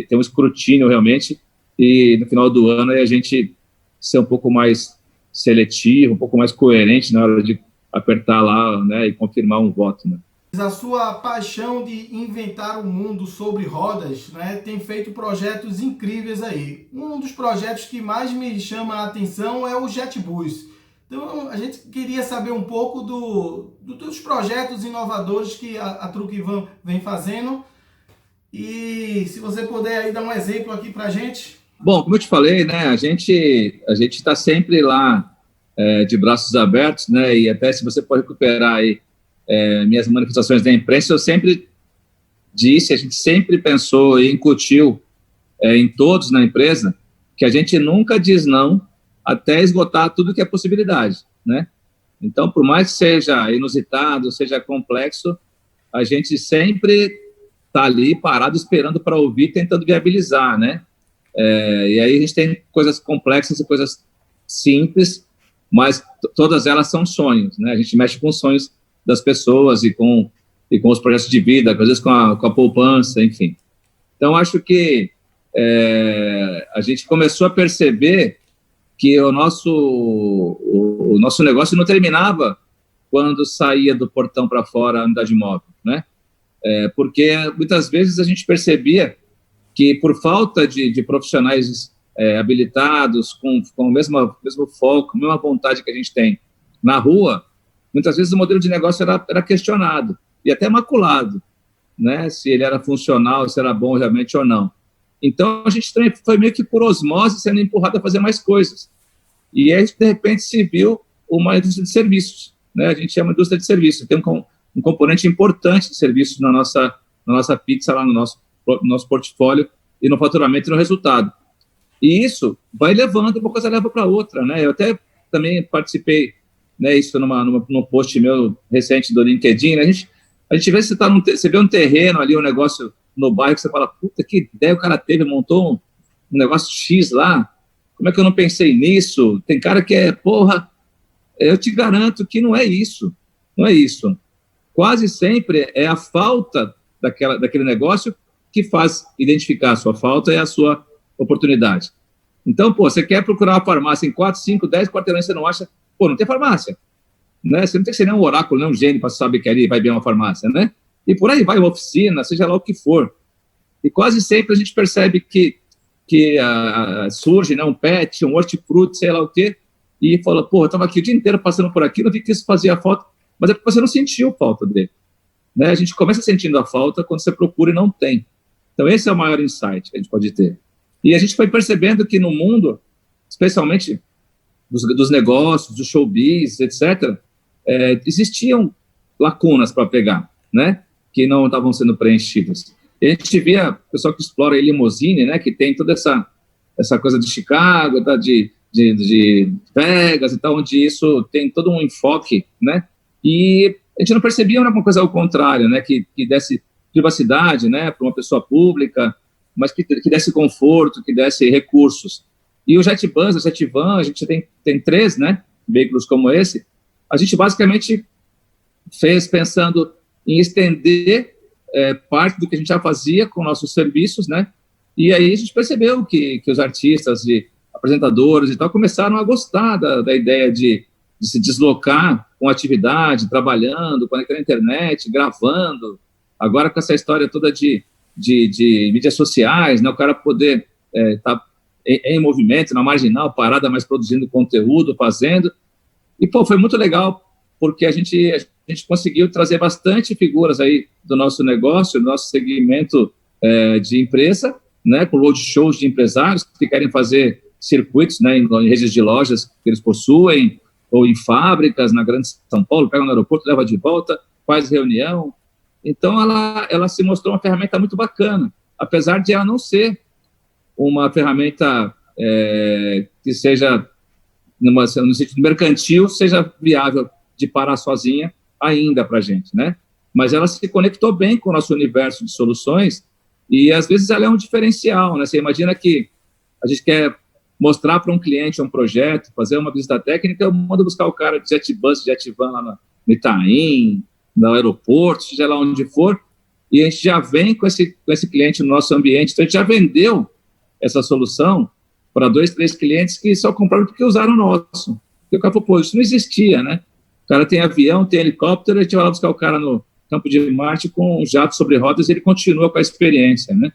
ter um escrutínio realmente, e no final do ano a gente ser um pouco mais seletivo, um pouco mais coerente na hora de apertar lá, né, e confirmar um voto, né. A sua paixão de inventar o mundo sobre rodas, né, tem feito projetos incríveis aí. Um dos projetos que mais me chama a atenção é o JetBus. Então, a gente queria saber um pouco dos projetos inovadores que a Truckvan vem fazendo. E se você puder aí dar um exemplo aqui para a gente. Bom, como eu te falei, né, a gente está sempre lá de braços abertos, né, e até se você pode recuperar aí minhas manifestações da imprensa, eu sempre disse, a gente sempre pensou e incutiu em todos na empresa que a gente nunca diz não até esgotar tudo que é possibilidade, né? Então, por mais que seja inusitado, seja complexo, a gente sempre está ali parado esperando para ouvir, tentando viabilizar, né? E aí a gente tem coisas complexas e coisas simples, mas todas elas são sonhos, né? A gente mexe com os sonhos das pessoas e com os projetos de vida, às vezes com a poupança, enfim. Então, acho que a gente começou a perceber que o nosso negócio não terminava quando saía do portão para fora a unidade móvel, né? Porque muitas vezes a gente percebia que por falta de profissionais habilitados, com o mesmo foco, a mesma vontade que a gente tem na rua, muitas vezes o modelo de negócio era questionado e até maculado, né? Se ele era funcional, se era bom realmente ou não. Então, a gente também foi meio que por osmose sendo empurrado a fazer mais coisas. E aí, de repente, se viu uma indústria de serviços, né? A gente chama de indústria de serviços. Tem um componente importante de serviços na nossa pizza, lá no nosso portfólio e no faturamento e no resultado. E isso vai levando, uma coisa leva para outra, né? Eu até também participei, né, isso num post meu recente do LinkedIn, né? A gente vê se você vê um terreno ali, um negócio no bairro, que você fala, puta, que ideia o cara teve, montou um negócio X lá, como é que eu não pensei nisso? Tem cara que porra, eu te garanto que não é isso, não é isso. Quase sempre é a falta daquele negócio que faz identificar a sua falta e a sua oportunidade. Então, você quer procurar uma farmácia em 4, 5, 10 quarteirões, você não acha, não tem farmácia. Né? Você não tem que ser nem um oráculo, nem um gênio para saber que ali vai bem uma farmácia, né? E por aí vai, uma oficina, seja lá o que for. E quase sempre a gente percebe que surge, né, um pet, um hortifruti, sei lá o quê, e fala, eu estava aqui o dia inteiro passando por aqui, não vi que isso fazia falta, mas é porque você não sentiu falta dele. Né? A gente começa sentindo a falta quando você procura e não tem. Então, esse é o maior insight que a gente pode ter. E a gente foi percebendo que no mundo, especialmente dos negócios, do showbiz, etc., existiam lacunas para pegar, né? Que não estavam sendo preenchidas. E a gente via o pessoal que explora a limousine, né? Que tem toda essa coisa de Chicago, tá? de Vegas e tal, onde isso tem todo um enfoque, né? E a gente não percebia uma coisa ao contrário, né? Que desse privacidade, né? Para uma pessoa pública, mas que desse conforto, que desse recursos. E o JetBus, a JetVan, a gente tem 3, né? Veículos como esse. A gente basicamente fez pensando em estender parte do que a gente já fazia com nossos serviços, né? E aí a gente percebeu que os artistas e apresentadores e tal começaram a gostar da ideia de se deslocar com atividade, trabalhando, conectando a internet, gravando. Agora com essa história toda de mídias sociais, né? O cara poder estar em movimento, na marginal, parada, mas produzindo conteúdo, fazendo. E, foi muito legal, porque a gente conseguiu trazer bastante figuras aí do nosso negócio, do nosso segmento de empresa, né, com roadshows de empresários que querem fazer circuitos, né, em redes de lojas que eles possuem, ou em fábricas na Grande São Paulo, pega no aeroporto, leva de volta, faz reunião. Então, ela se mostrou uma ferramenta muito bacana, apesar de ela não ser uma ferramenta que seja no sentido mercantil, seja viável de parar sozinha ainda para a gente, né? Mas ela se conectou bem com o nosso universo de soluções e, às vezes, ela é um diferencial, né? Você imagina que a gente quer mostrar para um cliente um projeto, fazer uma visita técnica, eu mando buscar o cara de JetBus, JetVan lá no Itaim, no aeroporto, seja lá onde for, e a gente já vem com esse cliente no nosso ambiente. Então, a gente já vendeu essa solução para 2, 3 clientes que só compraram porque usaram o nosso. E o cara falou, pô, isso não existia, né? O cara tem avião, tem helicóptero, a gente vai lá buscar o cara no campo de Marte com um jato sobre rodas e ele continua com a experiência, né?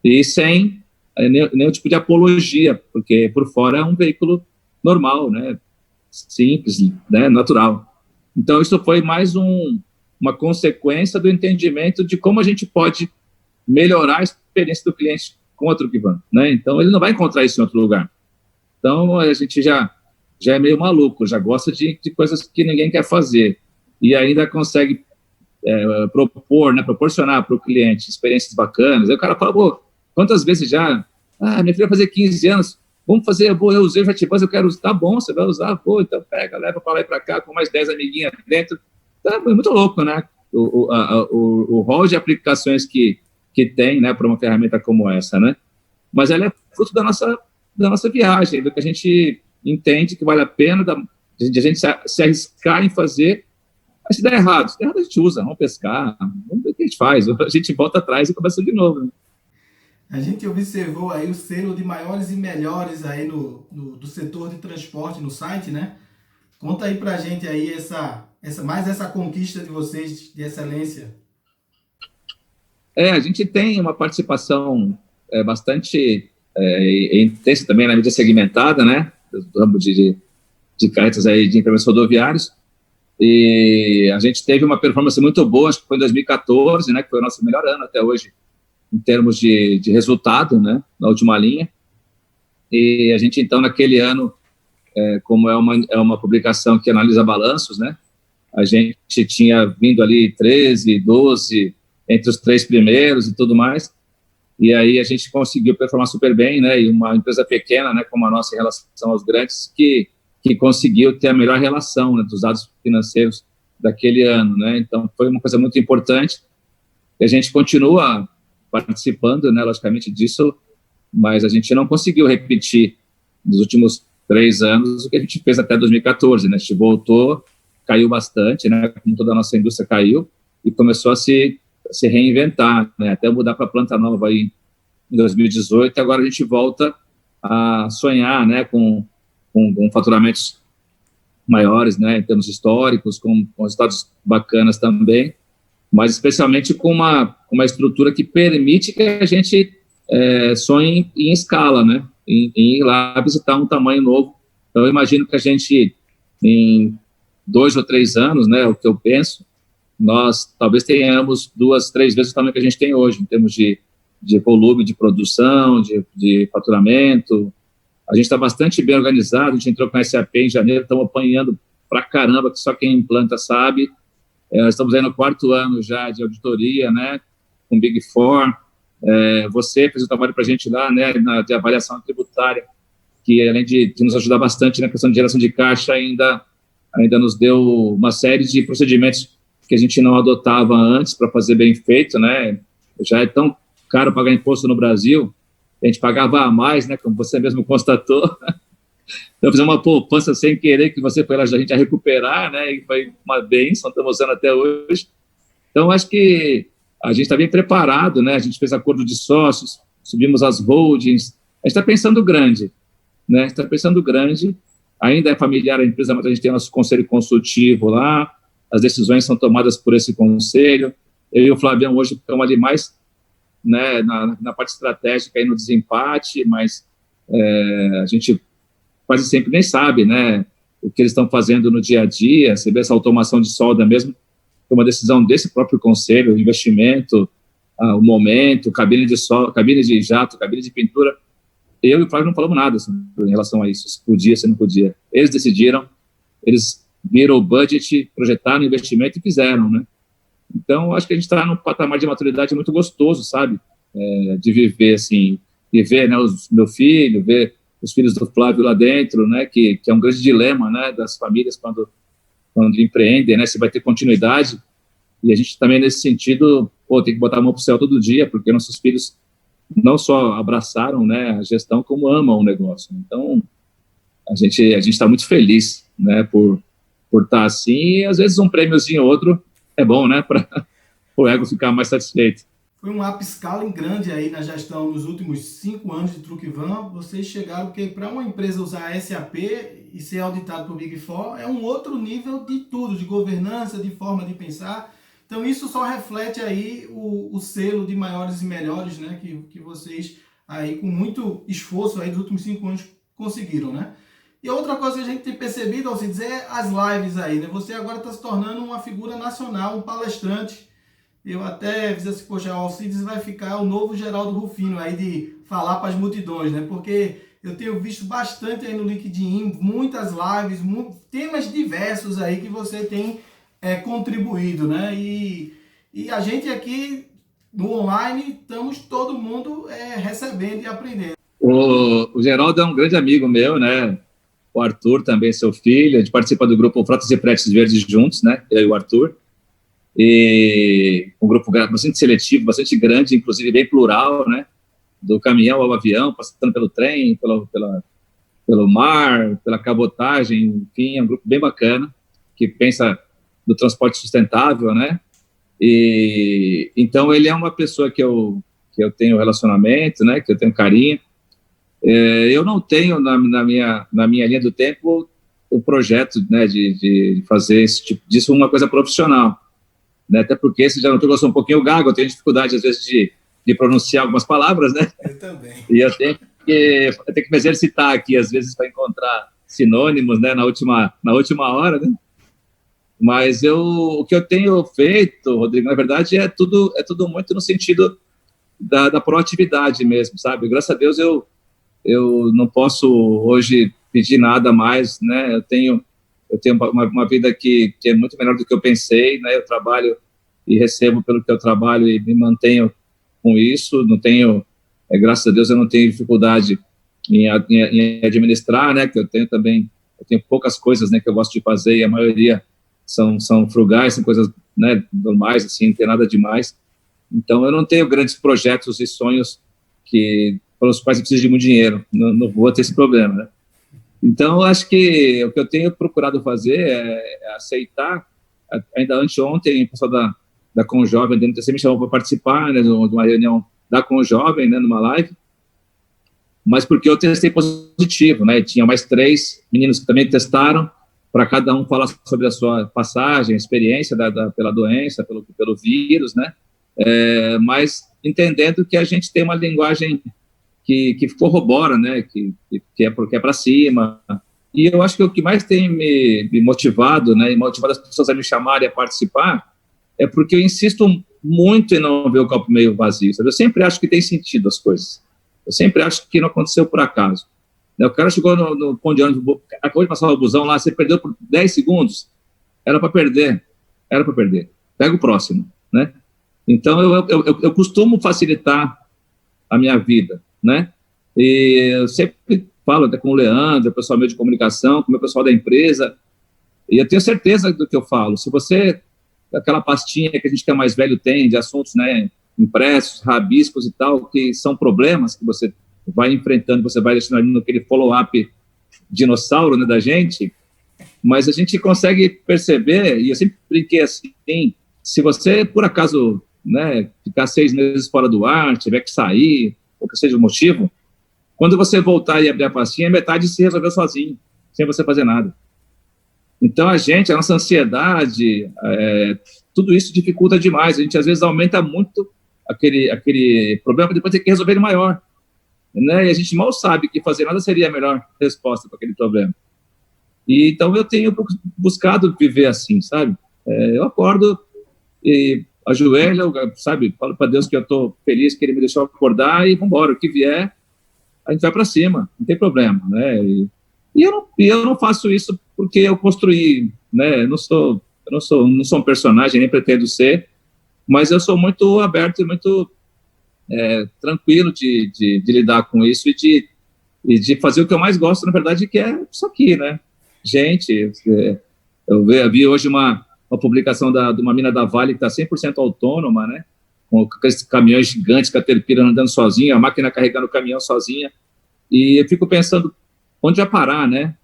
E sem nenhum tipo de apologia, porque por fora é um veículo normal, né? Simples, né? Natural. Então, isso foi mais uma consequência do entendimento de como a gente pode melhorar a experiência do cliente com a Truckvan, né? Então, ele não vai encontrar isso em outro lugar. Então, a gente já é meio maluco, já gosta de coisas que ninguém quer fazer e ainda consegue proporcionar para o cliente experiências bacanas. Aí o cara fala, pô, quantas vezes já? Minha filha vai fazer 15 anos, vamos fazer, eu usei o JetBus, eu quero usar. Tá bom, você vai usar, pô, então pega, leva para lá e para cá, com mais 10 amiguinhas dentro. Tá, é muito louco, né? O rol de aplicações que tem, né, para uma ferramenta como essa, né? Mas ela é fruto da nossa viagem, do que a gente entende que vale a pena, de a gente se arriscar em fazer. Mas se der errado a gente usa, vamos pescar, vamos ver o que a gente faz, a gente volta atrás e começa de novo, né? A gente observou aí o selo de maiores e melhores aí do setor de transporte no site, né? Conta aí pra gente aí essa conquista de vocês de excelência. A gente tem uma participação bastante intensa também na mídia segmentada, né? Do ramo de carretas aí de implementos rodoviários. E a gente teve uma performance muito boa, acho que foi em 2014, né? Que foi o nosso melhor ano até hoje, em termos de resultado, né? Na última linha. E a gente, então, naquele ano, como é uma publicação que analisa balanços, né? A gente tinha vindo ali 13, 12, entre os 3 primeiros e tudo mais. E aí a gente conseguiu performar super bem, né? E uma empresa pequena, né, como a nossa em relação aos grandes, que conseguiu ter a melhor relação, né, dos dados financeiros daquele ano, né? Então foi uma coisa muito importante. E a gente continua participando, né, logicamente disso, mas a gente não conseguiu repetir nos últimos 3 anos o que a gente fez até 2014, né? A gente voltou, caiu bastante, né? Como toda a nossa indústria caiu e começou a se reinventar, né? Até mudar para a planta nova aí em 2018, e agora a gente volta a sonhar, né, com faturamentos maiores, né, em termos históricos, com resultados bacanas também, mas especialmente com uma estrutura que permite que a gente sonhe em escala, né, em ir lá visitar um tamanho novo. Então, eu imagino que a gente, em 2 ou 3 anos, né, o que eu penso, nós talvez tenhamos 2, 3 vezes o tamanho que a gente tem hoje, em termos de volume de produção, de faturamento. A gente está bastante bem organizado, a gente entrou com a SAP em janeiro, estamos apanhando pra caramba, que só quem implanta sabe. Estamos aí no 4º ano já de auditoria, né, com Big Four. Você fez o trabalho para a gente lá, né, de avaliação tributária, que além de nos ajudar bastante na questão de geração de caixa, ainda nos deu uma série de procedimentos que a gente não adotava antes para fazer bem feito, né? Já é tão caro pagar imposto no Brasil, a gente pagava a mais, né? Como você mesmo constatou. Então, fizemos uma poupança sem querer, que você foi lá ajudar a gente a recuperar, né? E foi uma bênção, estamos usando até hoje. Então, acho que a gente está bem preparado, né? A gente fez acordo de sócios, subimos as holdings. A gente está pensando grande, né? A gente está pensando grande. Ainda é familiar a empresa, mas a gente tem nosso conselho consultivo lá. As decisões são tomadas por esse conselho. Eu e o Flavião hoje estamos ali mais, né, na parte estratégica, aí no desempate, mas a gente quase sempre nem sabe, né, o que eles estão fazendo no dia a dia. Você vê essa automação de solda mesmo, foi uma decisão desse próprio conselho, o investimento, o momento, cabine de jato, cabine de pintura. Eu e o Flávio não falamos nada em relação a isso, se podia, se não podia. Eles decidiram, eles viram o budget, projetaram o investimento e fizeram, né? Então, acho que a gente está num patamar de maturidade muito gostoso, sabe? De viver, assim, e ver, né, meu filho, ver os filhos do Flávio lá dentro, né, que é um grande dilema, né, das famílias quando empreendem, né, se vai ter continuidade. E a gente também, nesse sentido, tem que botar a mão pro céu todo dia, porque nossos filhos não só abraçaram, né, a gestão, como amam o negócio. Então, a gente está muito feliz, né, por estar assim. E, às vezes, um prêmiozinho ou outro é bom, né, para o ego ficar mais satisfeito. Foi um upscaling grande aí na gestão nos últimos 5 anos de Truckvan. Vocês chegaram que para uma empresa usar SAP e ser auditado por Big Four é um outro nível de tudo, de governança, de forma de pensar. Então isso só reflete aí o selo de maiores e melhores, né, que vocês aí com muito esforço aí dos últimos 5 anos conseguiram, né? E outra coisa que a gente tem percebido, Alcides, é as lives aí, né? Você agora está se tornando uma figura nacional, um palestrante. Eu até disse assim, poxa, o Alcides vai ficar o novo Geraldo Rufino aí de falar para as multidões, né? Porque eu tenho visto bastante aí no LinkedIn, muitas lives, temas diversos aí que você tem contribuído, né? E a gente aqui no online, estamos todo mundo recebendo e aprendendo. O Geraldo é um grande amigo meu, né? O Arthur também, seu filho, a gente participa do grupo Frotas e Fretes Verdes juntos, né? Eu e o Arthur. E um grupo bastante seletivo, bastante grande, inclusive bem plural, né? Do caminhão ao avião, passando pelo trem, pelo mar, pela cabotagem, enfim, é um grupo bem bacana, que pensa no transporte sustentável, né? E então ele é uma pessoa que eu tenho relacionamento, né? Que eu tenho carinho. Eu não tenho na minha linha do tempo o projeto, né? De fazer esse tipo disso uma coisa profissional. Né? Até porque você já notou que eu sou um pouquinho gago, eu tenho dificuldade, às vezes, de pronunciar algumas palavras, né? Eu também. E eu tenho que me exercitar aqui, às vezes, para encontrar sinônimos, né? Na última hora, né? Mas o que eu tenho feito, Rodrigo, na verdade, é tudo muito no sentido da proatividade mesmo, sabe? Graças a Deus, eu não posso hoje pedir nada mais, né? Eu tenho uma vida que é muito melhor do que eu pensei, né? Eu trabalho e recebo pelo que eu trabalho e me mantenho com isso. Não tenho, graças a Deus, eu não tenho dificuldade em administrar, né? Que eu tenho poucas coisas, né, que eu gosto de fazer e a maioria são frugais, são coisas, né, normais, assim, não tem nada demais. Então, eu não tenho grandes projetos e sonhos pelos quais eu preciso de muito dinheiro. Não vou ter esse problema, né? Então, acho que o que eu tenho procurado fazer é aceitar. Ainda anteontem, o pessoal da Conjovem, da NTC, me chamou para participar, né, de uma reunião da Conjovem, né, numa live, mas porque eu testei positivo, né? Tinha mais 3 meninos que também testaram, para cada um falar sobre a sua passagem, experiência pela doença, pelo vírus, né? Mas entendendo que a gente tem uma linguagem que corrobora, né? Que é para cima. E eu acho que o que mais tem me motivado, né? E motivado as pessoas a me chamarem a participar, é porque eu insisto muito em não ver o copo meio vazio, sabe? Eu sempre acho que tem sentido as coisas. Eu sempre acho que não aconteceu por acaso. O cara chegou no ponto de ônibus, acabou de passar o busão lá, você perdeu por 10 segundos, era para perder. Pega o próximo, né? Então, eu costumo facilitar a minha vida, né? E eu sempre falo até com o Leandro, o pessoal meu de comunicação, com o meu pessoal da empresa, e eu tenho certeza do que eu falo. Se você, aquela pastinha que a gente que é mais velho tem, de assuntos, né, impressos, rabiscos e tal, que são problemas que você vai enfrentando, você vai deixando ali naquele follow-up dinossauro, né, da gente, mas a gente consegue perceber, e eu sempre brinquei assim, se você, por acaso, né, ficar 6 meses fora do ar, tiver que sair, ou que seja o motivo, quando você voltar e abrir a pastinha, metade se resolveu sozinho, sem você fazer nada. Então, a nossa ansiedade, tudo isso dificulta demais. A gente, às vezes, aumenta muito aquele problema, depois tem que resolver ele maior. Né? E a gente mal sabe que fazer nada seria a melhor resposta para aquele problema. E, então, eu tenho buscado viver assim, sabe? Eu acordo e ajoelho, sabe? Falo para Deus que eu estou feliz que Ele me deixou acordar e vamos embora. O que vier, a gente vai para cima, não tem problema, né? E eu não faço isso porque eu construí, né? Eu não sou um personagem, nem pretendo ser, mas eu sou muito aberto e muito tranquilo de lidar com isso e de fazer o que eu mais gosto, na verdade, que é isso aqui, né? Gente, eu vi hoje uma publicação de uma mina da Vale que está 100% autônoma, né? Com aqueles caminhões gigantes, Caterpillar andando sozinha, a máquina carregando o caminhão sozinha. E eu fico pensando onde vai parar, né?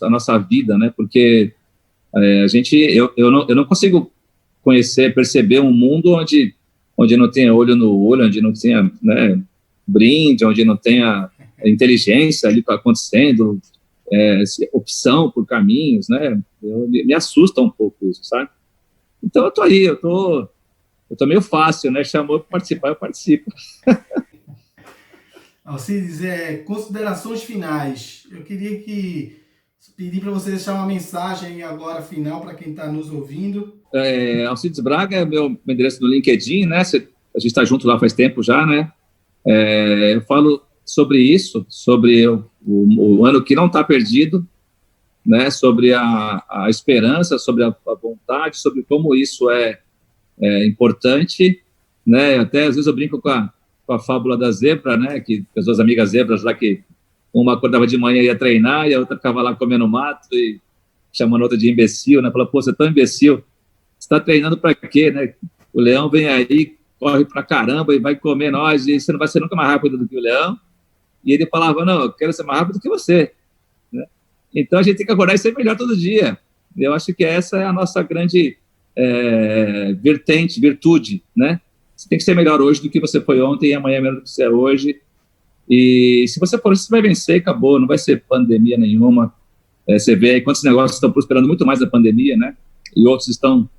A nossa vida, né? Porque eu não consigo perceber um mundo onde não tenha olho no olho, onde não tenha, né, brinde, onde não tenha inteligência ali acontecendo, opção por caminhos, né? Me assusta um pouco isso, sabe? Então eu tô aí, eu tô meio fácil, né? Chamou para participar, eu participo. Alcides, considerações finais. Eu queria pedir para você deixar uma mensagem agora final para quem está nos ouvindo. Alcides Braga é meu endereço no LinkedIn, né? A gente está junto lá faz tempo já, né? Eu falo sobre isso, sobre o ano que não está perdido, né? Sobre a esperança, sobre a vontade, sobre como isso é importante, né? Até às vezes eu brinco com a fábula da zebra, né? Que as duas amigas zebras lá, que uma acordava de manhã e ia treinar e a outra ficava lá comendo mato e chamando a outra de imbecil, né? Falou, pô, você é tão imbecil, você está treinando para quê, né? O leão vem aí, corre pra caramba e vai comer nós, e você não vai ser nunca mais rápido do que o leão. E ele falava, não, eu quero ser mais rápido do que você, né? Então a gente tem que acordar e ser melhor todo dia. Eu acho que essa é a nossa grande virtude, né? Você tem que ser melhor hoje do que você foi ontem e amanhã melhor do que você é hoje. E se você for isso, você vai vencer e acabou, não vai ser pandemia nenhuma. Você vê aí quantos negócios estão prosperando muito mais da pandemia, né? E outros estão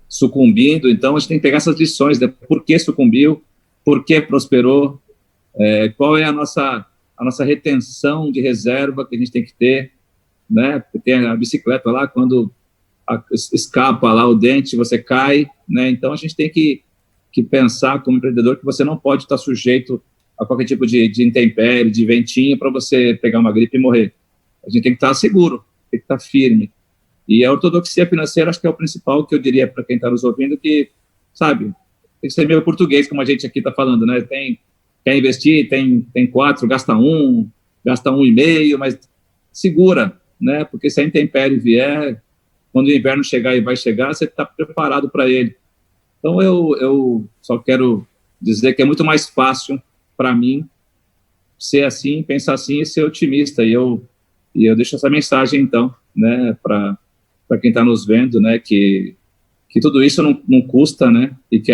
sucumbindo. Então a gente tem que pegar essas lições, né? Por que sucumbiu, por que prosperou, qual é a nossa retenção de reserva que a gente tem que ter, né? Tem a bicicleta lá, quando escapa lá o dente, você cai, né? Então a gente tem que pensar como empreendedor que você não pode estar sujeito a qualquer tipo de intempérie, de ventinho, para você pegar uma gripe e morrer. A gente tem que estar seguro, tem que estar firme. E a ortodoxia financeira acho que é o principal que eu diria para quem está nos ouvindo, que, sabe, tem que ser meio português, como a gente aqui está falando, né? Quer investir, tem 4, gasta 1,5, mas segura, né? Porque se a intempérie vier, quando o inverno chegar e vai chegar, você está preparado para ele. Então, eu só quero dizer que é muito mais fácil para mim ser assim, pensar assim e ser otimista. E eu deixo essa mensagem, então, né, para quem está nos vendo, né, que tudo isso não custa, né, e que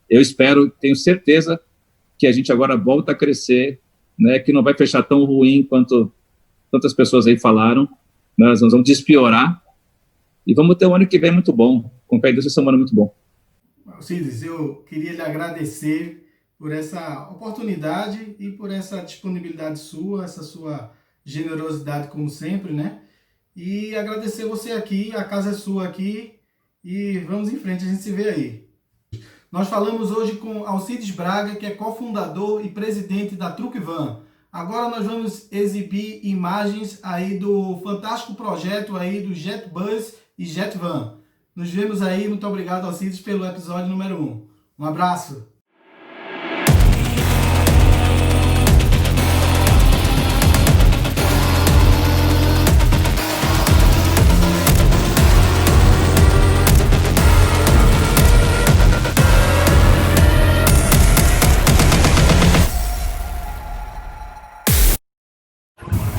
eu espero, tenho certeza que a gente agora volta a crescer, né, que não vai fechar tão ruim quanto tantas pessoas aí falaram, né, nós vamos despiorar e vamos ter um ano que vem muito bom. Com fé em Deus, vai ser um ano muito bom. Alcides, eu queria lhe agradecer por essa oportunidade e por essa disponibilidade sua, essa sua generosidade, como sempre, né? E agradecer você aqui, a casa é sua aqui, e vamos em frente, a gente se vê aí. Nós falamos hoje com Alcides Braga, que é cofundador e presidente da Truckvan. Agora nós vamos exibir imagens aí do fantástico projeto aí do JetBus e JetVan. Nos vemos aí, muito obrigado, Alcides, pelo episódio número 1. Um abraço!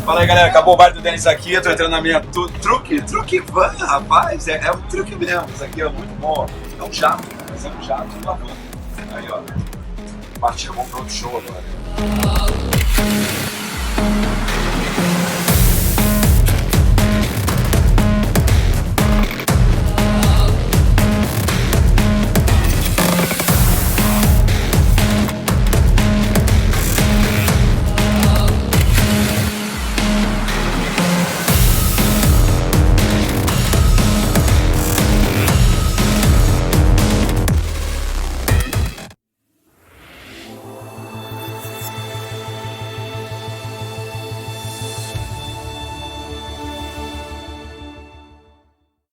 Fala aí, galera, acabou o bar do Denis aqui, eu tô entrando na minha Truckvan, rapaz, é um truque mesmo, isso aqui é muito bom, é um jato, mas é um jato de uma van. Aí, ó, partiu, vamos pro outro show agora.